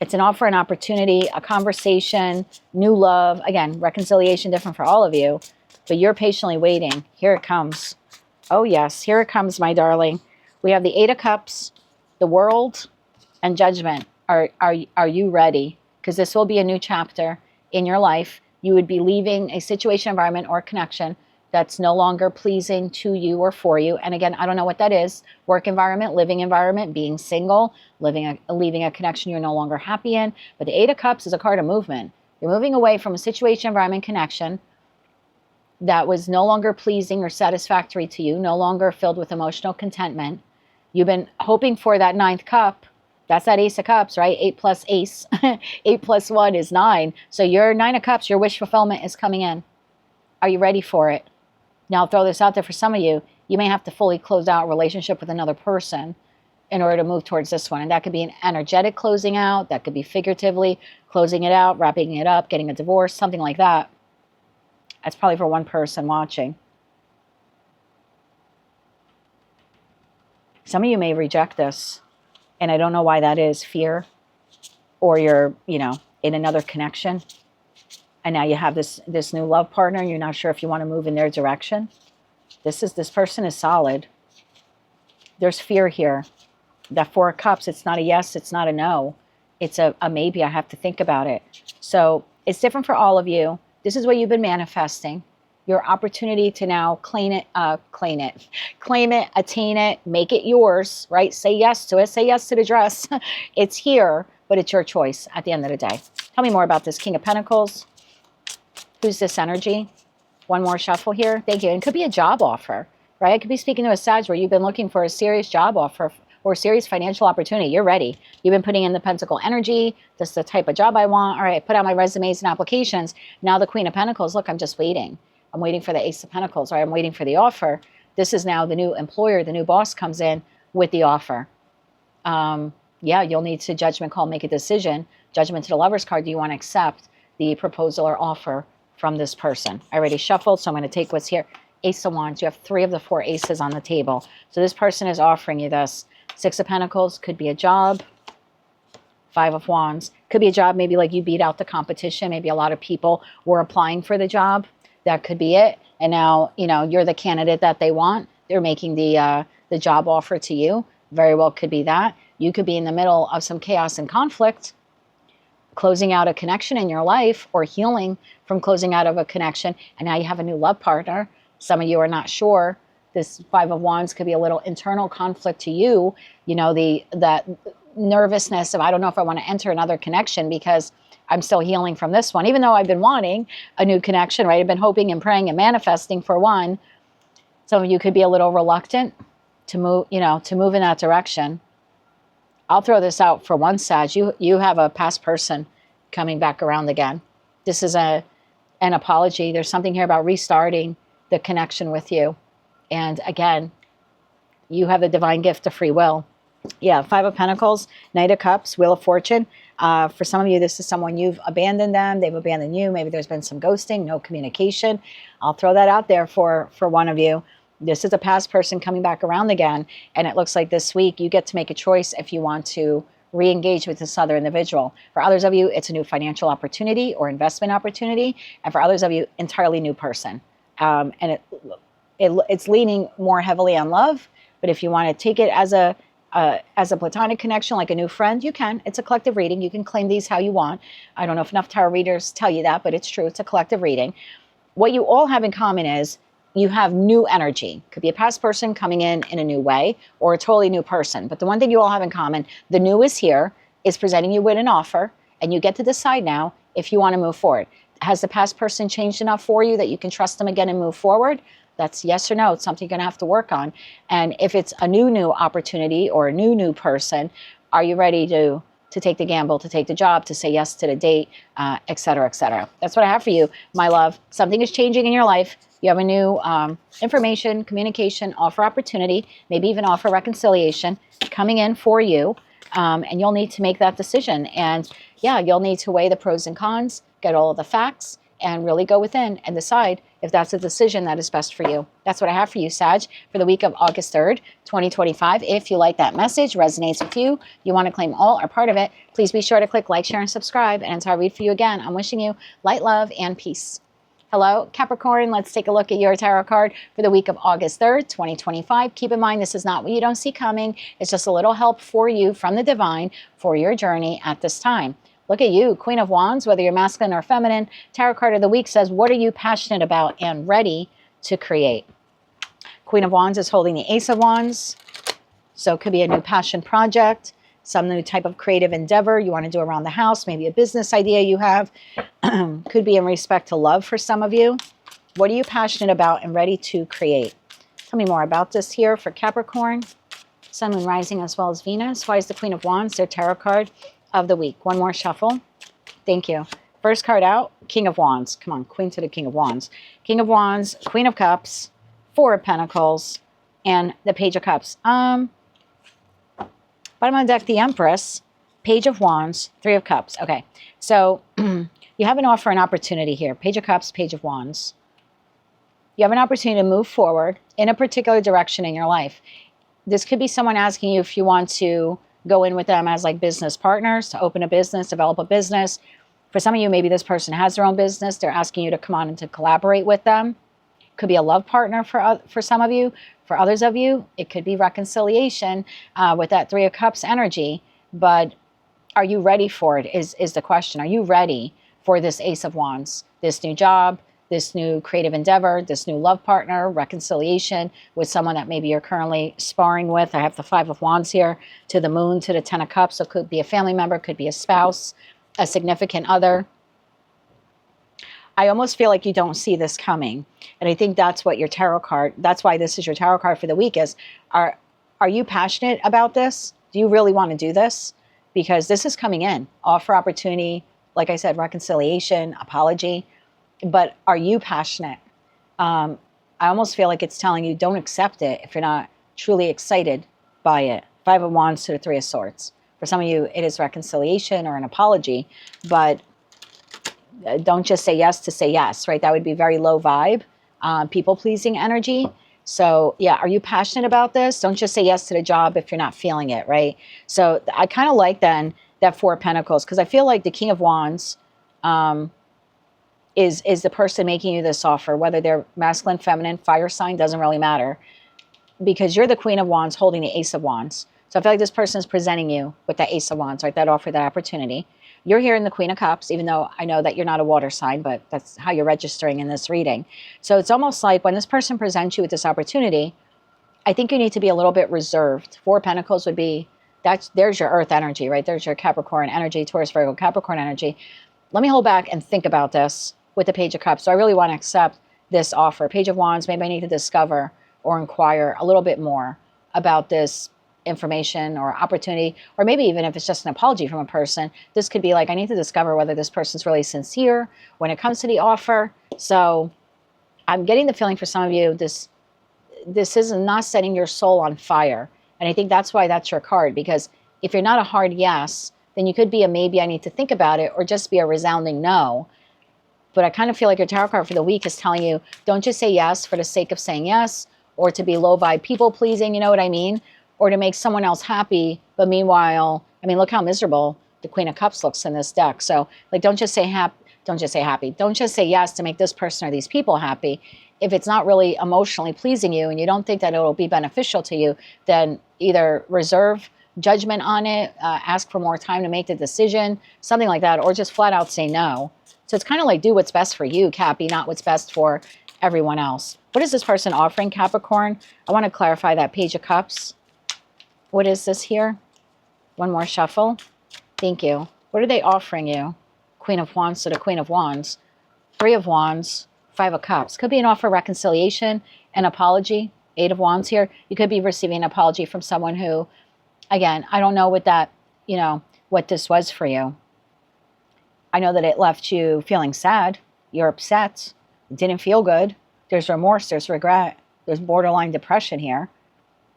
It's an offer, an opportunity, a conversation, new love. Again, reconciliation, different for all of you, but you're patiently waiting. Here it comes. Oh yes, here it comes, my darling. We have the Eight of Cups, the World, and Judgment. Are you ready? Because this will be a new chapter in your life. You would be leaving a situation, environment, or connection that's no longer pleasing to you or for you. And again, I don't know what that is. Work environment, living environment, being single, leaving a connection you're no longer happy in. But the Eight of Cups is a card of movement. You're moving away from a situation, environment, connection that was no longer pleasing or satisfactory to you, no longer filled with emotional contentment. You've been hoping for that ninth cup. That's that Ace of Cups, right? 8 plus Ace. 8 plus 1 is 9. So your Nine of Cups, your wish fulfillment is coming in. Are you ready for it? Now, I'll throw this out there for some of you. You may have to fully close out a relationship with another person in order to move towards this one. And that could be an energetic closing out. That could be figuratively closing it out, wrapping it up, getting a divorce, something like that. That's probably for one person watching. Some of you may reject this. And I don't know why that is. Fear, or you're, you know, in another connection. And now you have this new love partner. And you're not sure if you want to move in their direction. This person is solid. There's fear here. That Four of Cups, it's not a yes, it's not a no. It's a maybe. I have to think about it. So it's different for all of you. This is what you've been manifesting. Your opportunity to now claim it, attain it, make it yours, right? Say yes to it. Say yes to the dress. It's here, but it's your choice at the end of the day. Tell me more about this King of Pentacles. Who's this energy? One more shuffle here. Thank you. And it could be a job offer, right? I could be speaking to a Sag where you've been looking for a serious job offer or serious financial opportunity. You're ready. You've been putting in the Pentacle energy. This is the type of job I want. All right, put out my resumes and applications. Now the Queen of Pentacles. Look, I'm just waiting. I'm waiting for the Ace of Pentacles, or I'm waiting for the offer. This is now the new employer, the new boss comes in with the offer. Yeah, you'll need to judgment call, make a decision. Judgment to the Lover's card. Do you want to accept the proposal or offer from this person? I already shuffled, so I'm going to take what's here. Ace of Wands. You have 3 of the 4 aces on the table. So this person is offering you this. 6 of Pentacles could be a job. 5 of Wands could be a job. Maybe like you beat out the competition. Maybe a lot of people were applying for the job. That could be it. And now, you know, you're the candidate that they want. They're making the job offer to you. Very well could be that. You could be in the middle of some chaos and conflict, closing out a connection in your life, or healing from closing out of a connection. And now you have a new love partner. Some of you are not sure. This 5 of Wands could be a little internal conflict to you. You know, that nervousness of, I don't know if I want to enter another connection, because I'm still healing from this one, even though I've been wanting a new connection, right? I've been hoping and praying and manifesting for one. Some of you could be a little reluctant to move, to move in that direction. I'll throw this out for one, Sag. You have a past person coming back around again. This is an apology. There's something here about restarting the connection with you. And again, you have the divine gift of free will. Yeah, Five of Pentacles, Knight of Cups, Wheel of Fortune. For some of you, this is someone you've abandoned them. They've abandoned you. Maybe there's been some ghosting, no communication. I'll throw that out there for one of you. This is a past person coming back around again. And it looks like this week you get to make a choice if you want to re-engage with this other individual. For others of you, it's a new financial opportunity or investment opportunity. And for others of you, entirely new person. And it's leaning more heavily on love. But if you want to take it as a platonic connection, like a new friend, you can. It's a collective reading. You can claim these how you want. I don't know if enough tarot readers tell you that, but it's true. It's a collective reading. What you all have in common is you have new energy. Could be a past person coming in a new way or a totally new person. But the one thing you all have in common, the new is here, is presenting you with an offer, and you get to decide now if you want to move forward. Has the past person changed enough for you that you can trust them again and move forward? That's yes or no. It's something you're going to have to work on. And if it's a new opportunity or a new person, are you ready to take the gamble, to take the job, to say yes to the date, et cetera, et cetera? That's what I have for you, my love. Something is changing in your life. You have a new information, communication, offer opportunity, maybe even offer reconciliation coming in for you. And you'll need to make that decision. And yeah, you'll need to weigh the pros and cons, get all of the facts, and really go within and decide if that's a decision that is best for you. That's what I have for you, Sag, for the week of August 3rd, 2025. If you like that message, resonates with you, you want to claim all or part of it, please be sure to click like, share, and subscribe. And until I read for you again, I'm wishing you light, love, and peace. Hello, Capricorn. Let's take a look at your tarot card for the week of August 3rd, 2025. Keep in mind, this is not what you don't see coming. It's just a little help for you from the divine for your journey at this time. Look at you, Queen of Wands, whether you're masculine or feminine. Tarot card of the week says, what are you passionate about and ready to create? Queen of Wands is holding the Ace of Wands. So it could be a new passion project, some new type of creative endeavor you want to do around the house, maybe a business idea you have. Could be in respect to love for some of you. What are you passionate about and ready to create? Tell me more about this here for Capricorn. Sun, Moon, Rising, as well as Venus. Why is the Queen of Wands their tarot card of the week? One more shuffle. Thank you. First card out, King of Wands. Come on, Queen to the King of Wands. King of Wands, Queen of Cups, Four of Pentacles, and the Page of Cups. Bottom of the deck, the Empress, Page of Wands, Three of Cups. Okay, so you have an offer, an opportunity here. Page of Cups, Page of Wands. You have an opportunity to move forward in a particular direction in your life. This could be someone asking you if you want to go in with them as like business partners, to open a business, develop a business. For some of you, maybe this person has their own business. They're asking you to come on and to collaborate with them. Could be a love partner for some of you. For others of you, it could be reconciliation with that Three of Cups energy. But are you ready for it is the question. Are you ready for this Ace of Wands, this new job, this new creative endeavor, this new love partner, reconciliation with someone that maybe you're currently sparring with? I have the Five of Wands here, to the Moon, to the Ten of Cups. So it could be a family member, could be a spouse, a significant other. I almost feel like you don't see this coming. And I think that's what your tarot card, that's why this is your tarot card for the week is, are you passionate about this? Do you really want to do this? Because this is coming in. Offer, opportunity, like I said, reconciliation, apology. But are you passionate? I almost feel like it's telling you don't accept it if you're not truly excited by it. Five of Wands to the Three of Swords. For some of you, it is reconciliation or an apology, but don't just say yes to say yes, right? That would be very low vibe, people-pleasing energy. So yeah, are you passionate about this? Don't just say yes to the job if you're not feeling it, right? So I kind of like then that Four of Pentacles, because I feel like the King of Wands is the person making you this offer, whether they're masculine, feminine, fire sign, doesn't really matter, because you're the Queen of Wands holding the Ace of Wands. So I feel like this person is presenting you with that Ace of Wands, right? That offer, that opportunity. You're here in the Queen of Cups, even though I know that you're not a water sign, but that's how you're registering in this reading. So it's almost like when this person presents you with this opportunity, I think you need to be a little bit reserved. Four of Pentacles would be, there's your earth energy, right? There's your Capricorn energy, Taurus, Virgo, Capricorn energy. let me hold back and think about this with the Page of Cups. So I really want to accept this offer. Page of Wands, maybe I need to discover or inquire a little bit more about this information or opportunity, or maybe even if it's just an apology from a person, this could be like, I need to discover whether this person's really sincere when it comes to the offer. So I'm getting the feeling for some of you, this is not setting your soul on fire. And I think that's why that's your card, because if you're not a hard yes, then you could be a maybe, I need to think about it, or just be a resounding no. But I kind of feel like your tarot card for the week is telling you, don't just say yes for the sake of saying yes, or to be low vibe people pleasing, you know what I mean? Or to make someone else happy. But meanwhile, I mean, look how miserable the Queen of Cups looks in this deck. So like, don't just say happy. Don't just say happy. Don't just say yes to make this person or these people happy. If it's not really emotionally pleasing you and you don't think that it will be beneficial to you, then either reserve judgment on it, ask for more time to make the decision, something like that, or just flat out say no. So it's kind of like, do what's best for you, Cappy, not what's best for everyone else. What is this person offering, Capricorn? I want to clarify that Page of Cups. What is this here? One more shuffle. Thank you. What are they offering you? Queen of Wands to the Queen of Wands. Three of Wands, Five of Cups. Could be an offer of reconciliation, an apology. Eight of Wands here. You could be receiving an apology from someone who, again, I don't know what that, you know, what this was for you. I know that it left you feeling sad. You're upset. It didn't feel good. There's remorse. There's regret. There's borderline depression here.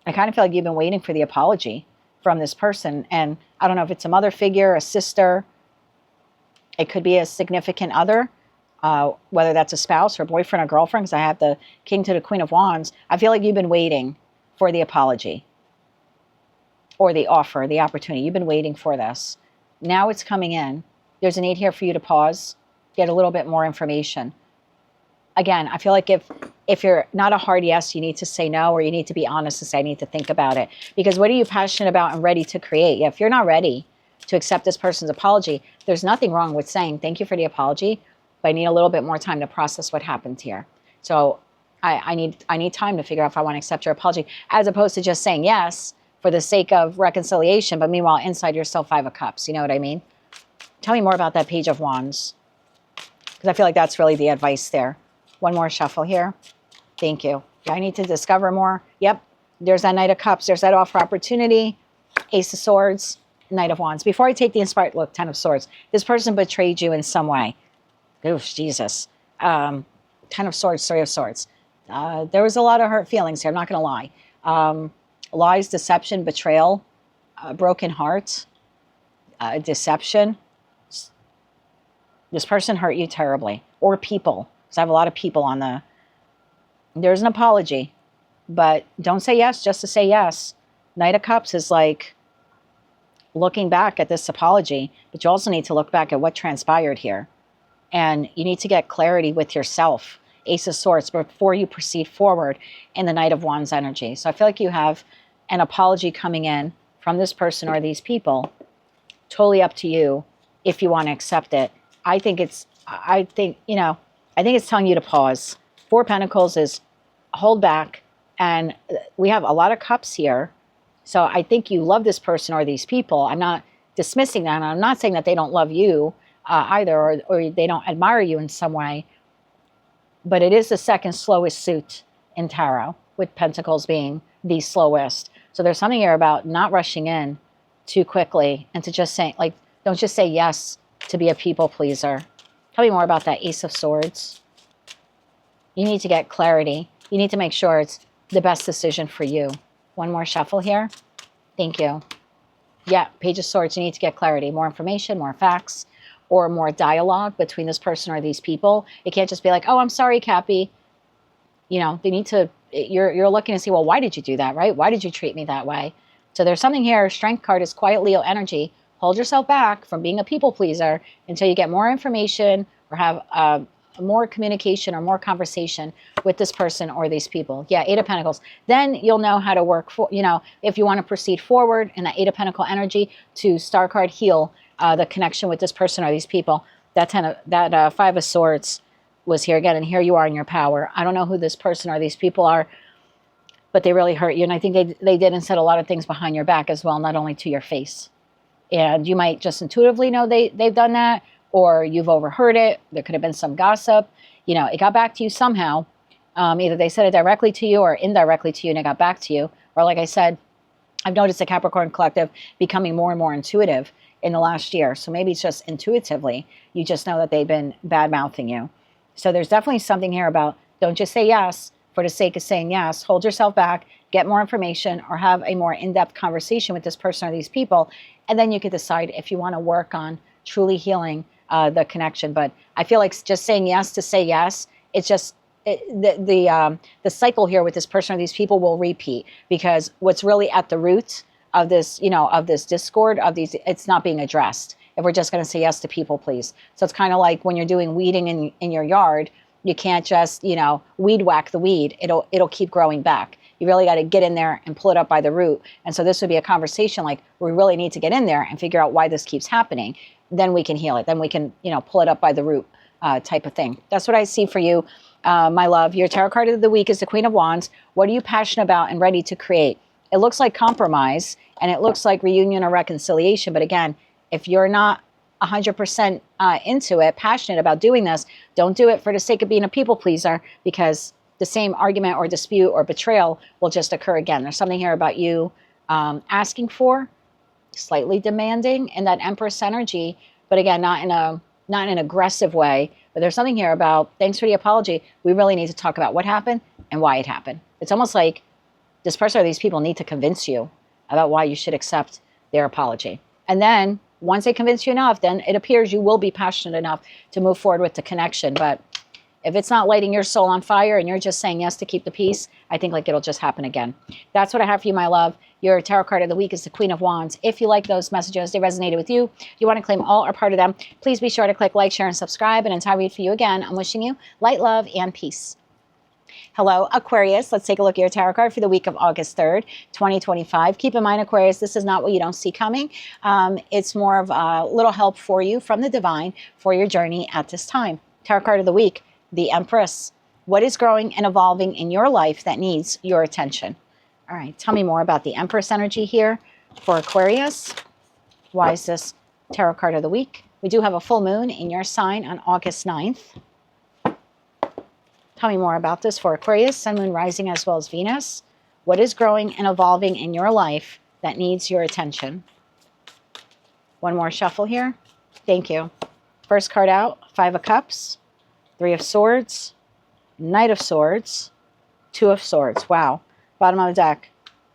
I kind of feel like you've been waiting for the apology from this person. And I don't know if it's a mother figure, a sister. It could be a significant other, whether that's a spouse or boyfriend or girlfriend, because I have the King to the Queen of Wands. I feel like you've been waiting for the apology or the offer, the opportunity. You've been waiting for this. Now it's coming in. There's a need here for you to pause, get a little bit more information. Again, I feel like if you're not a hard yes, you need to say no, or you need to be honest and say, I need to think about it. Because what are you passionate about and ready to create? Yeah, if you're not ready to accept this person's apology, there's nothing wrong with saying, thank you for the apology, but I need a little bit more time to process what happened here. So I need time to figure out if I want to accept your apology, as opposed to just saying yes for the sake of reconciliation, but meanwhile, inside you're still Five of Cups. You know what I mean? Tell me more about that Page of Wands, because I feel like that's really the advice there. One more shuffle here. Thank you. I need to discover more. Yep. There's that Knight of Cups. There's that offer opportunity. Ace of Swords. Knight of Wands. Before I take the inspired look, Ten of Swords. This person betrayed you in some way. Oof, Jesus. Ten of Swords, Three of Swords. There was a lot of hurt feelings here. I'm not going to lie. Lies, deception, betrayal, broken heart, deception. This person hurt you terribly. Or people. Because I have a lot of people on the... There's an apology. But don't say yes just to say yes. Knight of Cups is like looking back at this apology. But you also need to look back at what transpired here. And you need to get clarity with yourself. Ace of Swords before you proceed forward in the Knight of Wands energy. So I feel like you have an apology coming in from this person or these people. Totally up to you if you want to accept it. I think it's telling you to pause. Four of Pentacles is hold back. And we have a lot of cups here. So I think you love this person or these people. I'm not dismissing that. And I'm not saying that they don't love you either, or they don't admire you in some way. But it is the second slowest suit in tarot, with Pentacles being the slowest. So there's something here about not rushing in too quickly and to just say, like, don't just say yes to be a people pleaser. Tell me more about that Ace of Swords. You need to get clarity. You need to make sure it's the best decision for you. One more shuffle here. Thank you. Yeah, Page of Swords, you need to get clarity. More information, more facts, or more dialogue between this person or these people. It can't just be like, oh, I'm sorry, Cappy. You know, they need to, you're looking to see, well, why did you do that, right? Why did you treat me that way? So there's something here. Strength card is quiet Leo energy. Hold yourself back from being a people pleaser until you get more information or have more communication or more conversation with this person or these people. Yeah, Eight of Pentacles. Then you'll know how to work for, you know, if you want to proceed forward in that Eight of Pentacle energy to star card heal the connection with this person or these people. That Five of Swords was here again, and here you are in your power. I don't know who this person or these people are, but they really hurt you. And I think they did and said a lot of things behind your back as well, not only to your face. And you might just intuitively know they've done that, or you've overheard it. There could have been some gossip. You know, it got back to you somehow. Either they said it directly to you or indirectly to you and it got back to you. Or like I said, I've noticed the Capricorn collective becoming more and more intuitive in the last year. So maybe it's just intuitively, you just know that they've been bad-mouthing you. So there's definitely something here about don't just say yes for the sake of saying yes. Hold yourself back, get more information, or have a more in-depth conversation with this person or these people. And then you can decide if you want to work on truly healing the connection. But I feel like just saying yes to say yes, it's just the cycle here with this person or these people will repeat, because what's really at the root of this, you know, of this discord, of these, it's not being addressed. If we're just going to say yes to people, please. So it's kind of like when you're doing weeding in your yard, you can't just, you know, weed whack the weed. It'll keep growing back. You really got to get in there and pull it up by the root. And so this would be a conversation like, we really need to get in there and figure out why this keeps happening. Then we can heal it. Then we can, you know, pull it up by the root type of thing. That's what I see for you, my love. Your tarot card of the week is the Queen of Wands. What are you passionate about and ready to create? It looks like compromise, and it looks like reunion or reconciliation. But again, if you're not 100% into it, passionate about doing this, don't do it for the sake of being a people pleaser, because the same argument or dispute or betrayal will just occur again. There's something here about you asking for, slightly demanding, and that Empress energy, but again, not in an aggressive way. But there's something here about, thanks for the apology. We really need to talk about what happened and why it happened. It's almost like this person or these people need to convince you about why you should accept their apology. And then once they convince you enough, then it appears you will be passionate enough to move forward with the connection. But if it's not lighting your soul on fire and you're just saying yes to keep the peace, I think like it'll just happen again. That's what I have for you, my love. Your tarot card of the week is the Queen of Wands. If you like those messages, they resonated with you, you want to claim all or part of them, please be sure to click like, share, and subscribe. And until I read for you again, I'm wishing you light, love, and peace. Hello, Aquarius. Let's take a look at your tarot card for the week of August 3rd, 2025. Keep in mind, Aquarius, this is not what you don't see coming. It's more of a little help for you from the divine for your journey at this time. Tarot card of the week, the Empress. What is growing and evolving in your life that needs your attention? All right, tell me more about the Empress energy here for Aquarius. Why is this tarot card of the week? We do have a full moon in your sign on August 9th. Tell me more about this for Aquarius, Sun, Moon, Rising, as well as Venus. What is growing and evolving in your life that needs your attention? One more shuffle here. Thank you. First card out, Five of Cups, Three of Swords, Knight of Swords, Two of Swords. Wow. Bottom of the deck,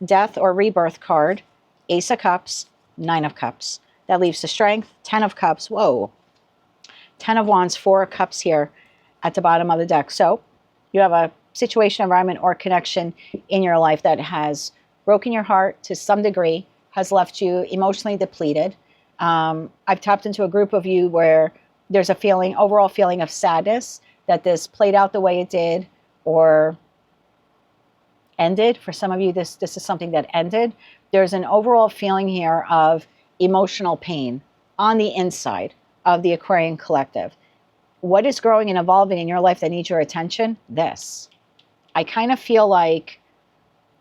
Death or Rebirth card, Ace of Cups, Nine of Cups. That leaves the Strength, Ten of Cups. Whoa. Ten of Wands, Four of Cups here at the bottom of the deck. So you have a situation, environment, or connection in your life that has broken your heart to some degree, has left you emotionally depleted. I've tapped into a group of you where there's a feeling, overall feeling of sadness that this played out the way it did or ended. For some of you, this is something that ended. There's an overall feeling here of emotional pain on the inside of the Aquarian collective. What is growing and evolving in your life that needs your attention? This. I kind of feel like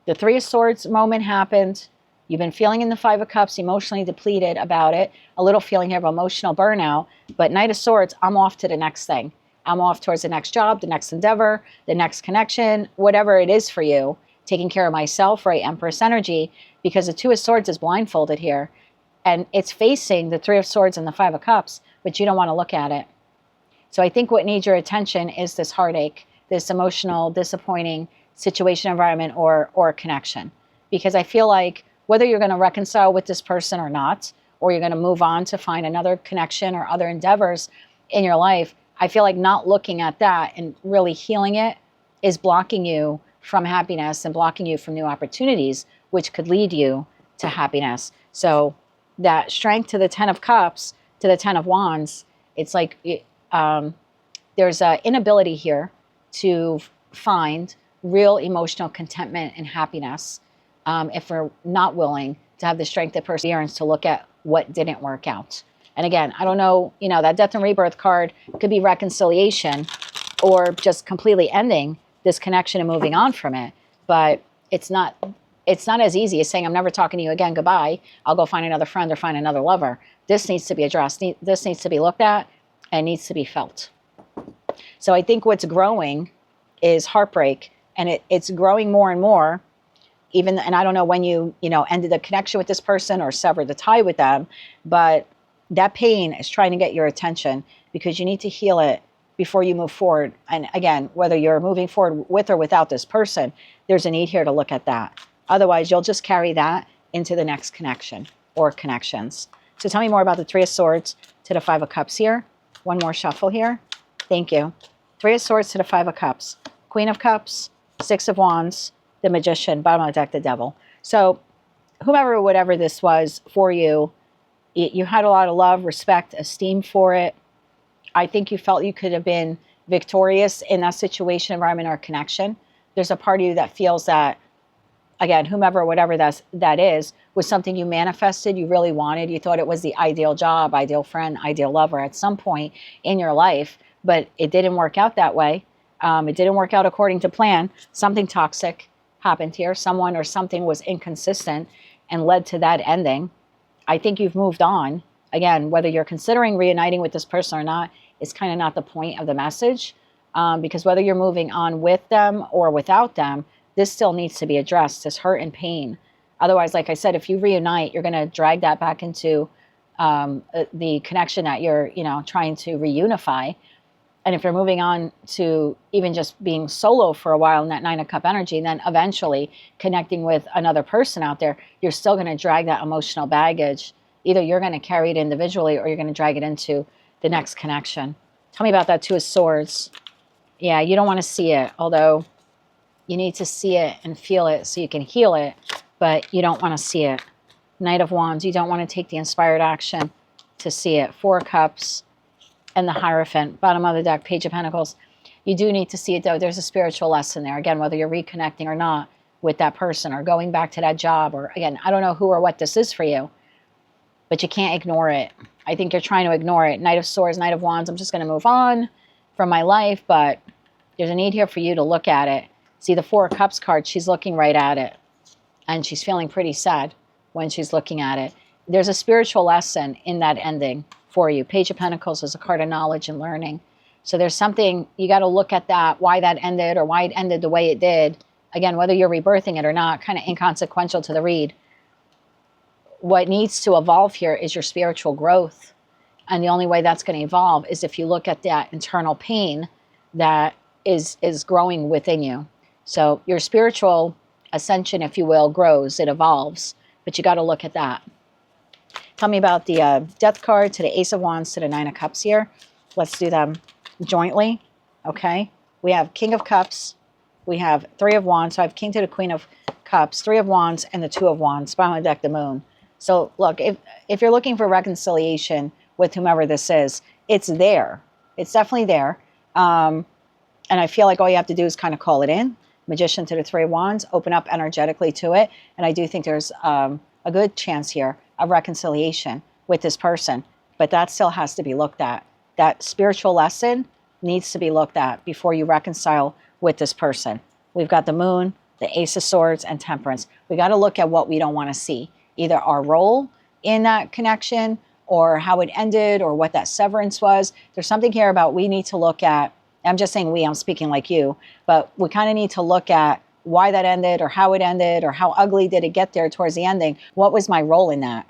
the Three of Swords moment happened. You've been feeling in the Five of Cups, emotionally depleted about it. A little feeling here of emotional burnout. But Knight of Swords, I'm off to the next thing. I'm off towards the next job, the next endeavor, the next connection, whatever it is for you. Taking care of myself, right? Empress energy. Because the Two of Swords is blindfolded here. And it's facing the Three of Swords and the Five of Cups. But you don't want to look at it. So I think what needs your attention is this heartache, this emotional, disappointing situation, environment, or connection. Because I feel like whether you're going to reconcile with this person or not, or you're going to move on to find another connection or other endeavors in your life, I feel like not looking at that and really healing it is blocking you from happiness and blocking you from new opportunities, which could lead you to happiness. So that Strength to the Ten of Cups, to the Ten of Wands, it's like there's an inability here to find real emotional contentment and happiness if we're not willing to have the strength of perseverance to look at what didn't work out. And again, I don't know, that Death and Rebirth card could be reconciliation or just completely ending this connection and moving on from it. But it's not as easy as saying, I'm never talking to you again, goodbye. I'll go find another friend or find another lover. This needs to be addressed. This needs to be looked at and needs to be felt. So I think what's growing is heartbreak, and it's growing more and more. Even, and I don't know when you ended the connection with this person or severed the tie with them, but that pain is trying to get your attention because you need to heal it before you move forward. And again, whether you're moving forward with or without this person, there's a need here to look at that. Otherwise, you'll just carry that into the next connection or connections. So tell me more about the Three of Swords to the Five of Cups here. One more shuffle here. Thank you. Three of Swords to the Five of Cups. Queen of Cups, Six of Wands, the Magician, bottom of the deck, the Devil. So whomever, whatever this was for you, you had a lot of love, respect, esteem for it. I think you felt you could have been victorious in that situation, environment, or connection. There's a part of you that feels that, again, whomever, whatever that is, was something you manifested, you really wanted. You thought it was the ideal job, ideal friend, ideal lover at some point in your life, but it didn't work out that way. It didn't work out according to plan. Something toxic happened here. Someone or something was inconsistent and led to that ending. I think you've moved on. Again, whether you're considering reuniting with this person or not is kind of not the point of the message, because whether you're moving on with them or without them, this still needs to be addressed, this hurt and pain. Otherwise, like I said, if you reunite, you're going to drag that back into the connection that you're, trying to reunify. And if you're moving on to even just being solo for a while in that Nine of Cup energy, and then eventually connecting with another person out there, you're still going to drag that emotional baggage. Either you're going to carry it individually or you're going to drag it into the next connection. Tell me about that Two of Swords. Yeah, you don't want to see it, although you need to see it and feel it so you can heal it, but you don't want to see it. Knight of Wands, you don't want to take the inspired action to see it. Four of Cups and the Hierophant, bottom of the deck, Page of Pentacles. You do need to see it, though. There's a spiritual lesson there. Again, whether you're reconnecting or not with that person or going back to that job, or again, I don't know who or what this is for you, but you can't ignore it. I think you're trying to ignore it. Knight of Swords, Knight of Wands, I'm just going to move on from my life, but there's a need here for you to look at it. See the Four of Cups card, she's looking right at it, and she's feeling pretty sad when she's looking at it. There's a spiritual lesson in that ending for you. Page of Pentacles is a card of knowledge and learning. So there's something, you got to look at that, why that ended or why it ended the way it did. Again, whether you're rebirthing it or not, kind of inconsequential to the read. What needs to evolve here is your spiritual growth. And the only way that's going to evolve is if you look at that internal pain that is growing within you. So your spiritual ascension, if you will, grows, it evolves, but you got to look at that. Tell me about the Death card to the Ace of Wands to the Nine of Cups here. Let's do them jointly, okay? We have King of Cups. We have Three of Wands. So I have King to the Queen of Cups, Three of Wands, and the Two of Wands. Bottom of the deck, the Moon. So look, if you're looking for reconciliation with whomever this is, it's there. It's definitely there. And I feel like all you have to do is kind of call it in. Magician to the Three of Wands, open up energetically to it. And I do think there's a good chance here of reconciliation with this person. But that still has to be looked at. That spiritual lesson needs to be looked at before you reconcile with this person. We've got the Moon, the Ace of Swords, and Temperance. We got to look at what we don't want to see. Either our role in that connection or how it ended or what that severance was. There's something here about we need to look at. I'm just saying we, I'm speaking like you, but we kind of need to look at why that ended or how it ended or how ugly did it get there towards the ending. What was my role in that?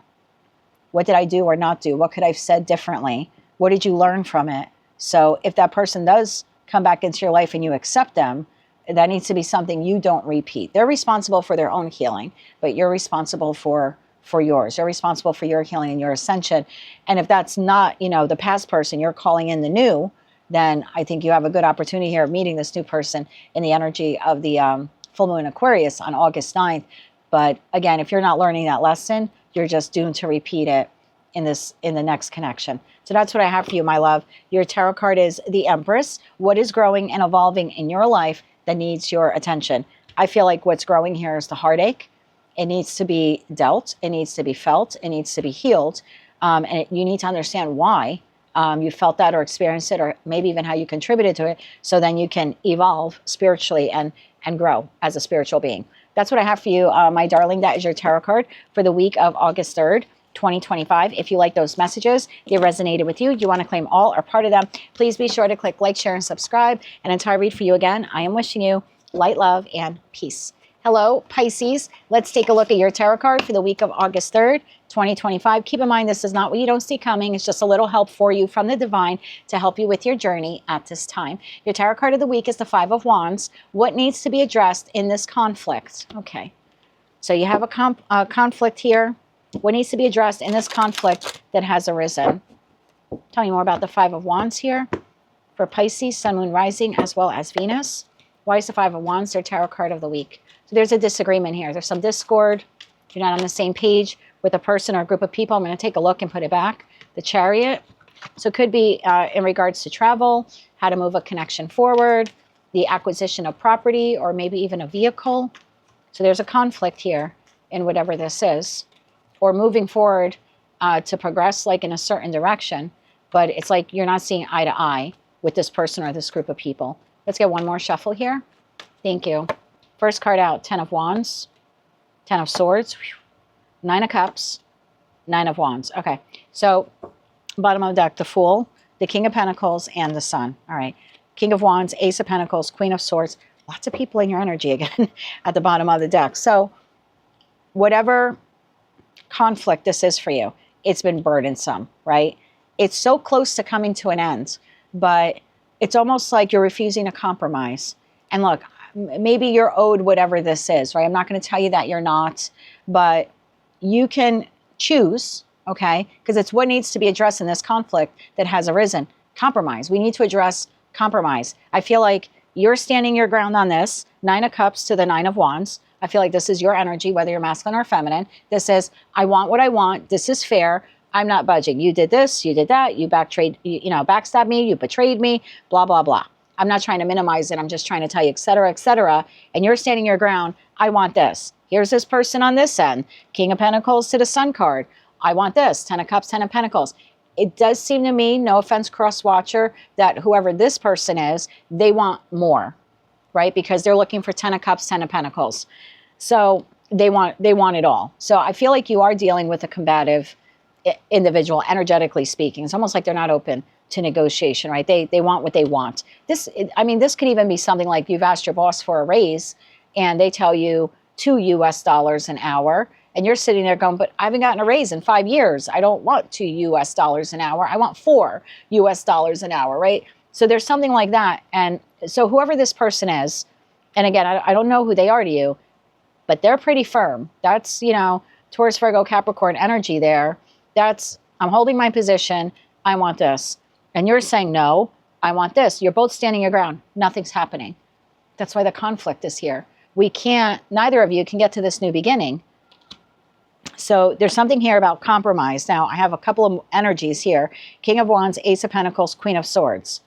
What did I do or not do? What could I have said differently? What did you learn from it? So if that person does come back into your life and you accept them, that needs to be something you don't repeat. They're responsible for their own healing, but you're responsible for yours. You're responsible for your healing and your ascension. And if that's not, the past person, you're calling in the new, then I think you have a good opportunity here of meeting this new person in the energy of the full moon Aquarius on August 9th. But again, if you're not learning that lesson, you're just doomed to repeat it in the next connection. So that's what I have for you, my love. Your tarot card is the Empress. What is growing and evolving in your life that needs your attention? I feel like what's growing here is the heartache. It needs to be dealt. It needs to be felt. It needs to be healed. You need to understand why you felt that or experienced it, or maybe even how you contributed to it, so then you can evolve spiritually and grow as a spiritual being. That's what I have for you, my darling. That is your tarot card for the week of August 3rd. 2025. If you like those messages, they resonated with you, you want to claim all or part of them, please be sure to click like, share, and subscribe. And until I read for you again, I am wishing you light, love, and peace. Hello, Pisces. Let's take a look at your tarot card for the week of August 3rd, 2025. Keep in mind, this is not what you don't see coming. It's just a little help for you from the divine to help you with your journey at this time. Your tarot card of the week is the Five of Wands. What needs to be addressed in this conflict? Okay, so you have a conflict here. What needs to be addressed in this conflict that has arisen? Tell me more about the Five of Wands here for Pisces, Sun, Moon, Rising, as well as Venus. Why is the Five of Wands their tarot card of the week? So there's a disagreement here. There's some discord. You're not on the same page with a person or a group of people. I'm going to take a look and put it back. The Chariot. So it could be in regards to travel, how to move a connection forward, the acquisition of property, or maybe even a vehicle. So there's a conflict here in whatever this is. Or moving forward to progress like in a certain direction. But it's like you're not seeing eye to eye with this person or this group of people. Let's get one more shuffle here. Thank you. First card out, Ten of Wands, Ten of Swords, Nine of Cups, Nine of Wands. Okay, so bottom of the deck, the Fool, the King of Pentacles, and the Sun. All right, King of Wands, Ace of Pentacles, Queen of Swords. Lots of people in your energy again at the bottom of the deck. So whatever conflict this is for you, it's been burdensome, right? It's so close to coming to an end, but it's almost like you're refusing to compromise. And look, maybe you're owed whatever this is, right? I'm not going to tell you that you're not, but you can choose, okay? Because it's what needs to be addressed in this conflict that has arisen. Compromise. We need to address compromise. I feel like you're standing your ground on this. Nine of Cups to the Nine of Wands. I feel like this is your energy, whether you're masculine or feminine. This is, I want what I want. This is fair. I'm not budging. You did this, you did that, you backstabbed me, you betrayed me, blah, blah, blah. I'm not trying to minimize it. I'm just trying to tell you, et cetera, et cetera. And you're standing your ground. I want this. Here's this person on this end. King of Pentacles to the Sun card. I want this. Ten of Cups, Ten of Pentacles. It does seem to me, no offense, cross-watcher, that whoever this person is, they want more, right? Because they're looking for Ten of Cups, Ten of Pentacles. So they want it all. So I feel like you are dealing with a combative individual, energetically speaking. It's almost like they're not open to negotiation, right? They want what they want. This could even be something like you've asked your boss for a raise and they tell you $2 an hour and you're sitting there going, but I haven't gotten a raise in 5 years. I don't want $2 an hour. I want $4 an hour, right? So there's something like that. And so whoever this person is, and again, I don't know who they are to you, but they're pretty firm. That's, Taurus, Virgo, Capricorn energy there. That's, I'm holding my position. I want this. And you're saying, no, I want this. You're both standing your ground. Nothing's happening. That's why the conflict is here. Neither of you can get to this new beginning. So there's something here about compromise. Now, I have a couple of energies here. King of Wands, Ace of Pentacles, Queen of Swords.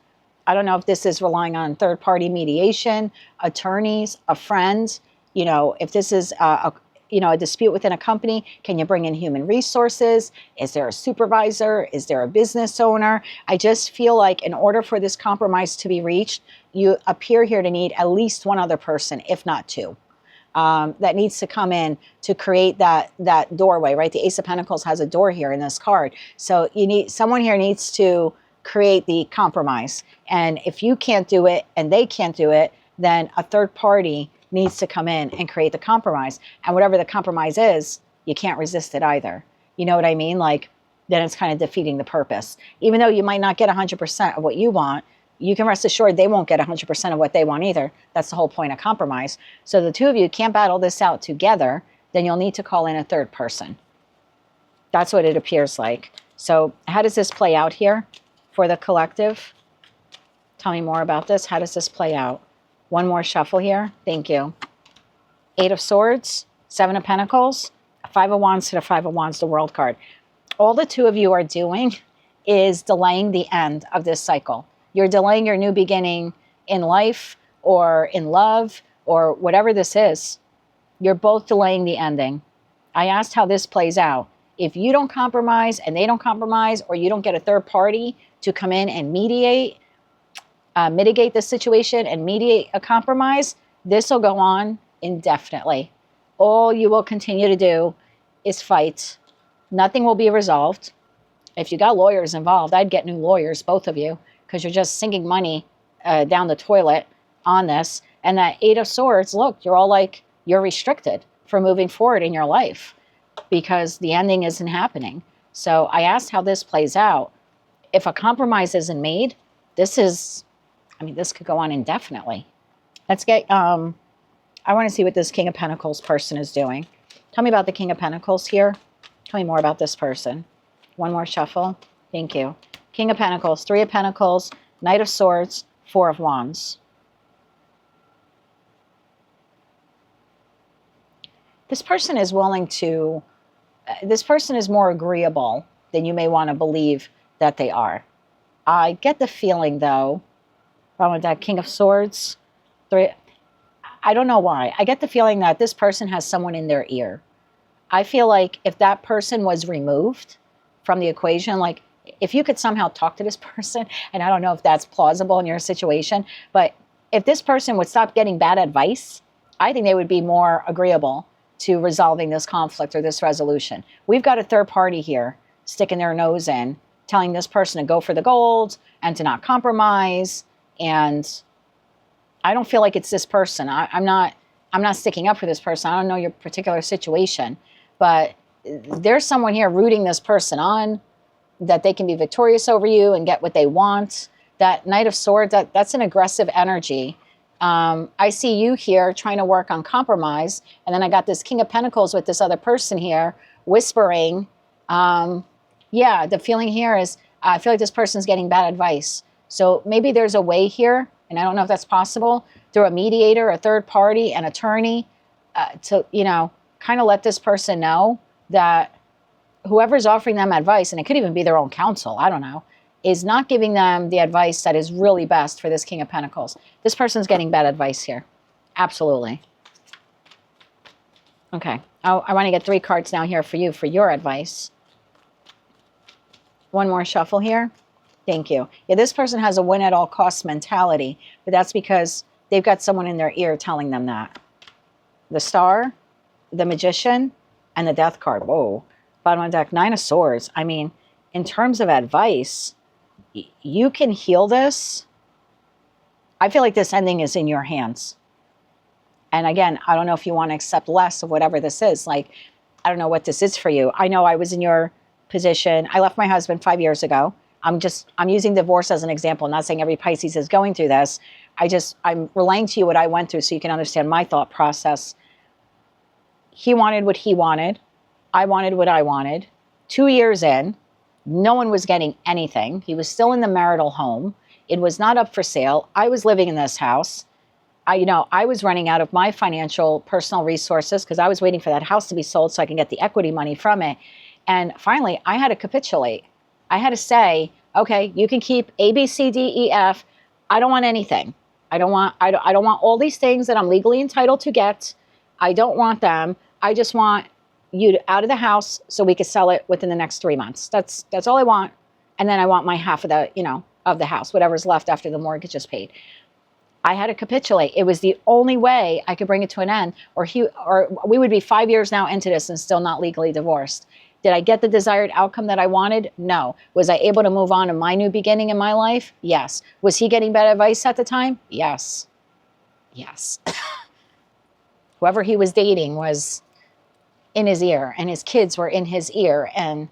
I don't know if this is relying on third-party mediation, attorneys, a friend. If this is a dispute within a company, can you bring in human resources? Is there a supervisor? Is there a business owner? I just feel like in order for this compromise to be reached, you appear here to need at least one other person, if not two, that needs to come to create that doorway, right? The Ace of Pentacles has a door here in this card. So someone here needs to create the compromise. And if you can't do it and they can't do it, then a third party needs to come in and create the compromise. And whatever the compromise is, you can't resist it either. You know what I mean? Like, then it's kind of defeating the purpose. Even though you might not get 100% of what you want, you can rest assured they won't get 100% of what they want either. That's the whole point of compromise. So the two of you can't battle this out together, then you'll need to call in a third person. That's what it appears like. So how does this play out here for the collective? Tell me more about this. How does this play out? One more shuffle here. Thank you. Eight of Swords, Seven of Pentacles, Five of Wands to the Five of Wands, the World card. All the two of you are doing is delaying the end of this cycle. You're delaying your new beginning in life or in love or whatever this is. You're both delaying the ending. I asked how this plays out. If you don't compromise and they don't compromise, or you don't get a third party to come in and mitigate the situation and mediate a compromise, this will go on indefinitely. All you will continue to do is fight. Nothing will be resolved. If you got lawyers involved, I'd get new lawyers, both of you, because you're just sinking money down the toilet on this. And that Eight of Swords, look, you're all like, you're restricted for moving forward in your life because the ending isn't happening. So I asked how this plays out. If a compromise isn't made, this is, I mean, this could go on indefinitely. Let's get, I want to see what this King of Pentacles person is doing. Tell me about the King of Pentacles here. Tell me more about this person. One more shuffle. Thank you. King of Pentacles, Three of Pentacles, Knight of Swords, Four of Wands. This person is willing to, this person is more agreeable than you may want to believe that they are. I get the feeling, though, with that King of Swords, I don't know why. I get the feeling that this person has someone in their ear. I feel like if that person was removed from the equation, like if you could somehow talk to this person, and I don't know if that's plausible in your situation, but if this person would stop getting bad advice, I think they would be more agreeable to resolving this conflict or this resolution. We've got a third party here sticking their nose in, telling this person to go for the gold and to not compromise. And I don't feel like it's this person. I'm not sticking up for this person. I don't know your particular situation, but there's someone here rooting this person on, that they can be victorious over you and get what they want. That Knight of Swords, that's an aggressive energy. I see you here trying to work on compromise. And then I got this King of Pentacles with this other person here whispering. Yeah, the feeling here is I feel like this person's getting bad advice. So maybe there's a way here, and I don't know if that's possible, through a mediator, a third party, an attorney, to, you know, kind of let this person know that whoever's offering them advice, and it could even be their own counsel, I don't know, is not giving them the advice that is really best for this King of Pentacles. This person's getting bad advice here. Absolutely. Okay. I want to get 3 cards now here for you for your advice. One more shuffle here. Thank you. Yeah, this person has a win at all costs mentality, but that's because they've got someone in their ear telling them that. The Star, the Magician, and the Death card. Whoa. Bottom of the deck, Nine of Swords. I mean, in terms of advice, you can heal this. I feel like this ending is in your hands. And again, I don't know if you want to accept less of whatever this is. Like, I don't know what this is for you. I know I was in your position. I left my husband 5 years ago. I'm using divorce as an example. I'm not saying every Pisces is going through this. I'm relaying to you what I went through so you can understand my thought process. He wanted what he wanted. I wanted what I wanted. 2 years in, no one was getting anything. He was still in the marital home. It was not up for sale. I was living in this house. I was running out of my financial personal resources because I was waiting for that house to be sold so I can get the equity money from it. And finally, I had to capitulate. I had to say, okay, you can keep A, B, C, D, E, F. I don't want anything. I don't want all these things that I'm legally entitled to get. I don't want them. I just want you out of the house so we could sell it within the next 3 months. That's all I want. And then I want my half of the house, whatever's left after the mortgage is paid. I had to capitulate. It was the only way I could bring it to an end, or we would be 5 years now into this and still not legally divorced. Did I get the desired outcome that I wanted? No. Was I able to move on to my new beginning in my life? Yes. Was he getting bad advice at the time? Yes. Yes. Whoever he was dating was in his ear, and his kids were in his ear. And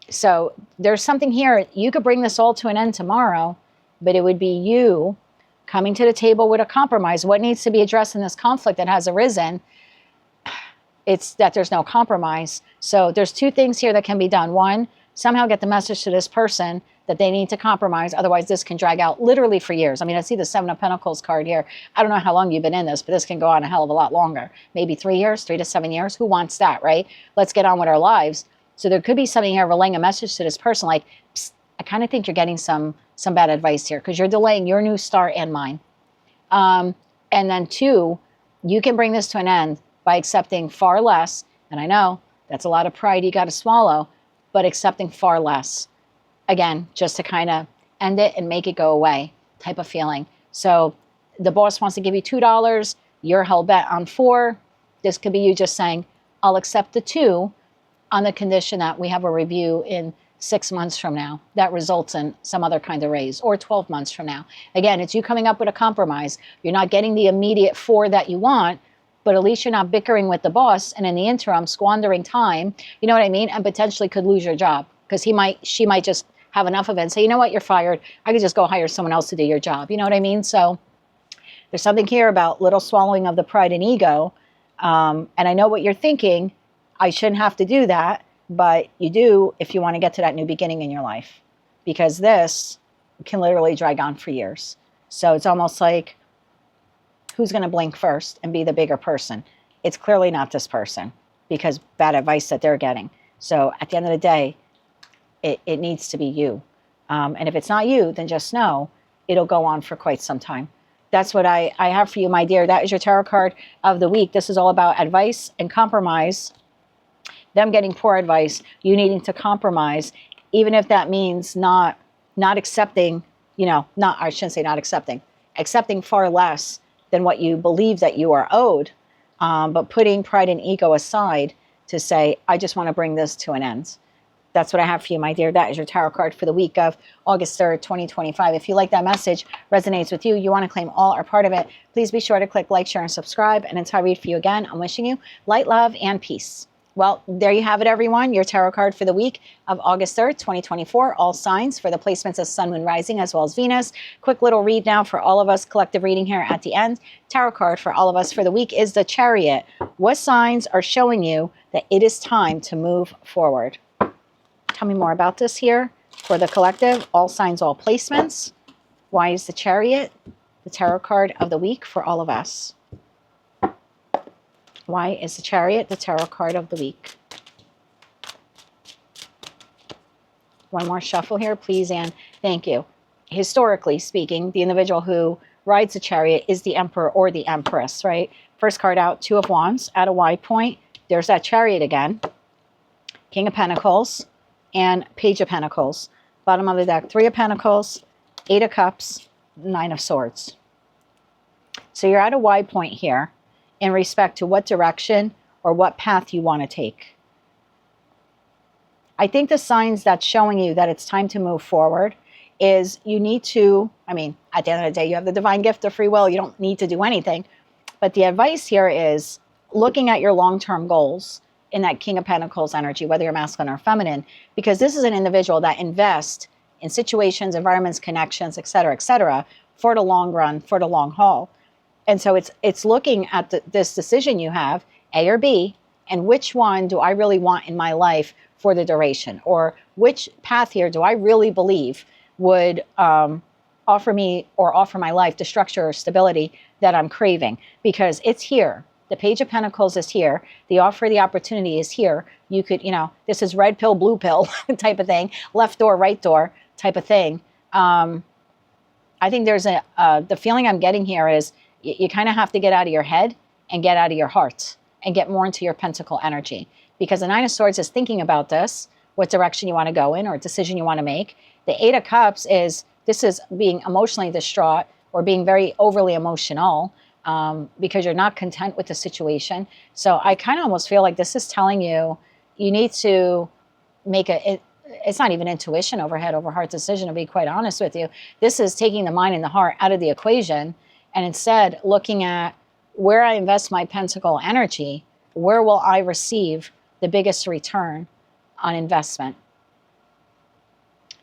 so there's something here. You could bring this all to an end tomorrow, but it would be you coming to the table with a compromise. What needs to be addressed in this conflict that has arisen? It's that there's no compromise. So there's 2 things here that can be done. One, somehow get the message to this person that they need to compromise. Otherwise, this can drag out literally for years. I mean, I see the 7 of Pentacles card here. I don't know how long you've been in this, but this can go on a hell of a lot longer. Maybe 3 years, 3 to 7 years. Who wants that, right? Let's get on with our lives. So there could be something here relaying a message to this person like, psst, I kind of think you're getting some bad advice here because you're delaying your new star and mine. And then 2, you can bring this to an end by accepting far less. And I know that's a lot of pride you got to swallow, but accepting far less. Again, just to kind of end it and make it go away type of feeling. So the boss wants to give you $2. You're hell bent on 4. This could be you just saying, I'll accept the 2 on the condition that we have a review in 6 months from now that results in some other kind of raise, or 12 months from now. Again, it's you coming up with a compromise. You're not getting the immediate 4 that you want, but at least you're not bickering with the boss and in the interim squandering time, you know what I mean? And potentially could lose your job because she might just have enough of it and say, you know what, you're fired. I could just go hire someone else to do your job. You know what I mean? So there's something here about little swallowing of the pride and ego. And I know what you're thinking. I shouldn't have to do that. But you do if you want to get to that new beginning in your life, because this can literally drag on for years. So it's almost like, who's going to blink first and be the bigger person? It's clearly not this person, because bad advice that they're getting. So at the end of the day, it needs to be you. And if it's not you, then just know it'll go on for quite some time. That's what I have for you, my dear. That is your tarot card of the week. This is all about advice and compromise. Them getting poor advice, you needing to compromise, even if that means not accepting, I shouldn't say not accepting far less than what you believe that you are owed, but putting pride and ego aside to say, I just want to bring this to an end. That's what I have for you, my dear. That is your tarot card for the week of August 3rd, 2025. If you like that message, resonates with you, you want to claim all or part of it, please be sure to click like, share, and subscribe. And until I read for you again, I'm wishing you light, love, and peace. Well, there you have it, everyone. Your tarot card for the week of August 3rd, 2024. All signs for the placements of Sun, Moon, Rising, as well as Venus. Quick little read now for all of us. Collective reading here at the end. Tarot card for all of us for the week is the Chariot. What signs are showing you that it is time to move forward? Tell me more about this here for the collective. All signs, all placements. Why is the Chariot the tarot card of the week for all of us? Why is the Chariot the tarot card of the week? One more shuffle here, please, and thank you. Historically speaking, the individual who rides the Chariot is the Emperor or the Empress, right? First card out, Two of Wands at a Y point. There's that Chariot again. King of Pentacles and Page of Pentacles. Bottom of the deck, Three of Pentacles, Eight of Cups, Nine of Swords. So you're at a Y point here in respect to what direction or what path you want to take. I think the signs that's showing you that it's time to move forward is you need to, at the end of the day, you have the divine gift of free will. You don't need to do anything. But the advice here is looking at your long-term goals in that King of Pentacles energy, whether you're masculine or feminine, because this is an individual that invests in situations, environments, connections, etc., for the long run, for the long haul. And so it's looking at this decision you have, A or B, and which one do I really want in my life for the duration? Or which path here do I really believe would offer me or offer my life the structure or stability that I'm craving? Because it's here. The Page of Pentacles is here. The offer, the opportunity is here. You could, this is red pill, blue pill type of thing, left door, right door type of thing. I think there's the feeling I'm getting here is, you kind of have to get out of your head and get out of your heart and get more into your pentacle energy. Because the Nine of Swords is thinking about this, what direction you want to go in or a decision you want to make. The Eight of Cups this is being emotionally distraught or being very overly emotional because you're not content with the situation. So I kind of almost feel like this is telling you, you need to make it's not even intuition over head over heart decision, to be quite honest with you. This is taking the mind and the heart out of the equation and instead looking at where I invest my pentacle energy, where will I receive the biggest return on investment?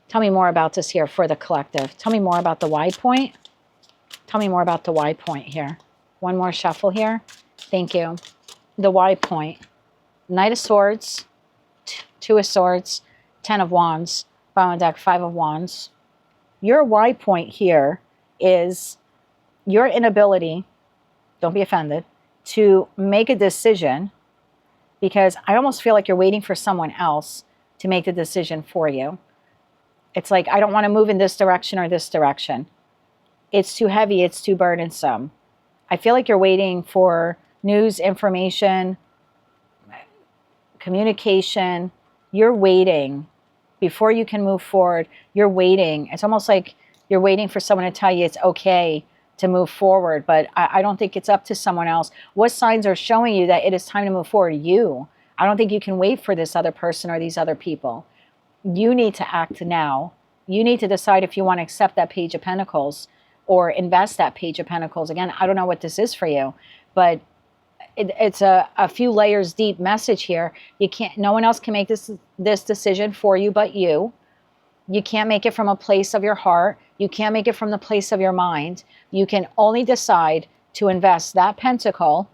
Tell me more about this here for the collective. Tell me more about the Y point. Tell me more about the Y point here. One more shuffle here. Thank you. The Y point. Knight of Swords, Two of Swords, Ten of Wands, bottom of the deck, Five of Wands. Your Y point here is your inability, don't be offended, to make a decision, because I almost feel like you're waiting for someone else to make the decision for you. It's like, I don't want to move in this direction or this direction. It's too heavy. It's too burdensome. I feel like you're waiting for news, information, communication. You're waiting before you can move forward. You're waiting. It's almost like you're waiting for someone to tell you it's okay to move forward, but I don't think it's up to someone else. What signs are showing you that it is time to move forward? You. I don't think you can wait for this other person or these other people. You need to act now. You need to decide if you want to accept that Page of Pentacles or invest that Page of Pentacles. Again, I don't know what this is for you, but it's a few layers deep message here. You can't, no one else can make this decision for you but you. You can't make it from a place of your heart. You can't make it from the place of your mind. You can only decide to invest that pentacle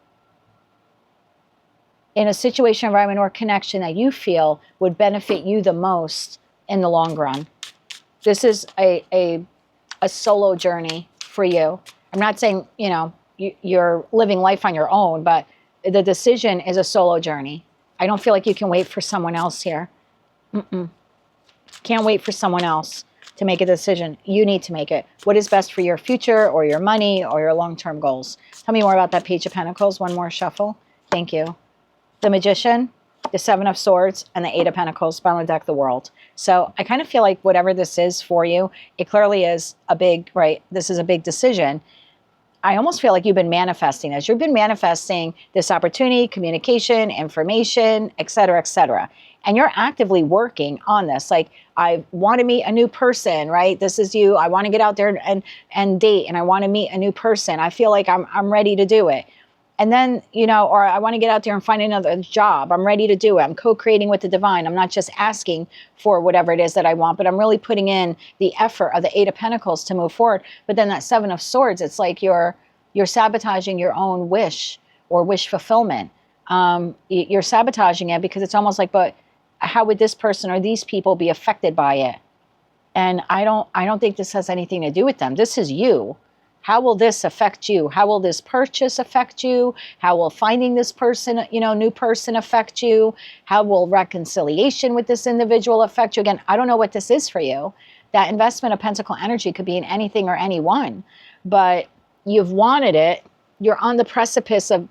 in a situation, environment, or connection that you feel would benefit you the most in the long run. This is a solo journey for you. I'm not saying, you know, you're living life on your own, but the decision is a solo journey. I don't feel like you can wait for someone else here. Can't wait for someone else to make a decision. You need to make it. What is best for your future or your money or your long-term goals? Tell me more about that Page of Pentacles. One more shuffle. Thank you. The Magician, the Seven of Swords, and the Eight of Pentacles. Bottom of the deck, the World. So I kind of feel like whatever this is for you, it clearly is a big, right? This is a big decision. I almost feel like you've been manifesting this. You've been manifesting this opportunity, communication, information, et cetera, et cetera. And you're actively working on this. Like, I want to meet a new person, right? This is you. I want to get out there and date, and I want to meet a new person. I feel like I'm ready to do it. And then, you know, or I want to get out there and find another job. I'm ready to do it. I'm co-creating with the divine. I'm not just asking for whatever it is that I want, but I'm really putting in the effort of the Eight of Pentacles to move forward. But then that Seven of Swords, it's like you're sabotaging your own wish or wish fulfillment. You're sabotaging it because it's almost like, but how would this person or these people be affected by it? And I don't think this has anything to do with them. This is you. How will this affect you? How will this purchase affect you? How will finding this person, you know, new person affect you? How will reconciliation with this individual affect you? Again, I don't know what this is for you. That investment of Pentacle energy could be in anything or anyone, but you've wanted it. You're on the precipice of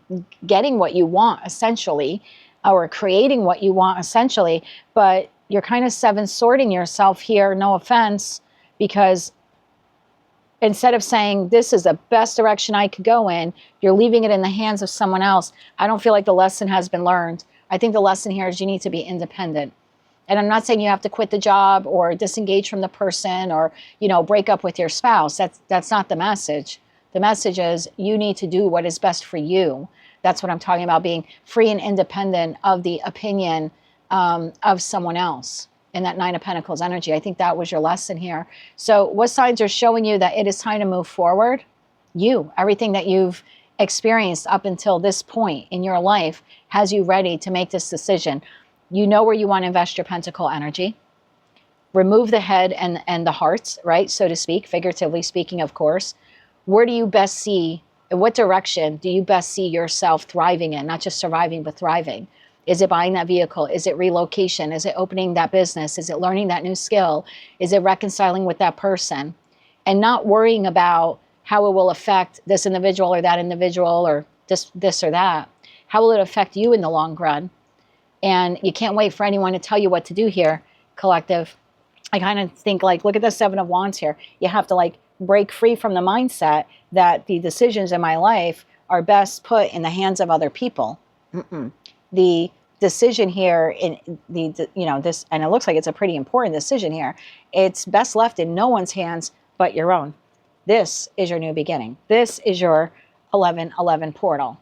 getting what you want, essentially, or creating what you want, essentially, but you're kind of seven-sorting yourself here, no offense, because instead of saying, this is the best direction I could go in, you're leaving it in the hands of someone else. I don't feel like the lesson has been learned. I think the lesson here is you need to be independent. And I'm not saying you have to quit the job or disengage from the person or, you know, break up with your spouse. That's not the message. The message is you need to do what is best for you. That's what I'm talking about, being free and independent of the opinion of someone else. In that Nine of Pentacles energy. I think that was your lesson here. So what signs are showing you that it is time to move forward? You, everything that you've experienced up until this point in your life has you ready to make this decision. You know where you want to invest your Pentacle energy. Remove the head and the hearts, right? So to speak, figuratively speaking, of course. Where do you best see, in what direction do you best see yourself thriving in? Not just surviving, but thriving. Is it buying that vehicle? Is it relocation? Is it opening that business? Is it learning that new skill? Is it reconciling with that person? And not worrying about how it will affect this individual or that individual or this or that. How will it affect you in the long run? And you can't wait for anyone to tell you what to do here, collective. I kind of think, like, look at the Seven of Wands here. You have to, like, break free from the mindset that the decisions in my life are best put in the hands of other people. The decision here in the, you know, this, and it looks like it's a pretty important decision here. It's best left in no one's hands but your own. This is your new beginning. This is your 1111 portal.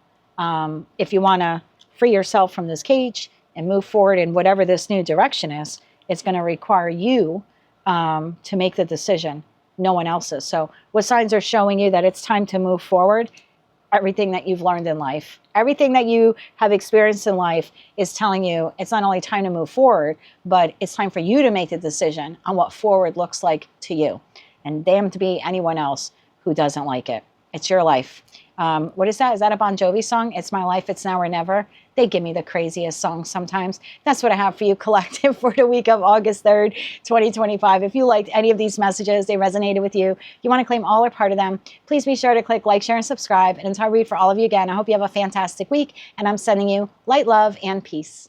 If you want to free yourself from this cage and move forward in whatever this new direction is, it's going to require you to make the decision, no one else's. So what signs are showing you that it's time to move forward? Everything that you've learned in life, everything that you have experienced in life is telling you it's not only time to move forward, but it's time for you to make the decision on what forward looks like to you. And damn to be anyone else who doesn't like it. It's your life. What is that? Is that a Bon Jovi song? It's my life, it's now or never. They give me the craziest songs sometimes. That's what I have for you, collective, for the week of August 3rd, 2025. If you liked any of these messages, they resonated with you, you want to claim all or part of them, please be sure to click like, share, and subscribe. And until I read for all of you again, I hope you have a fantastic week. And I'm sending you light, love, and peace.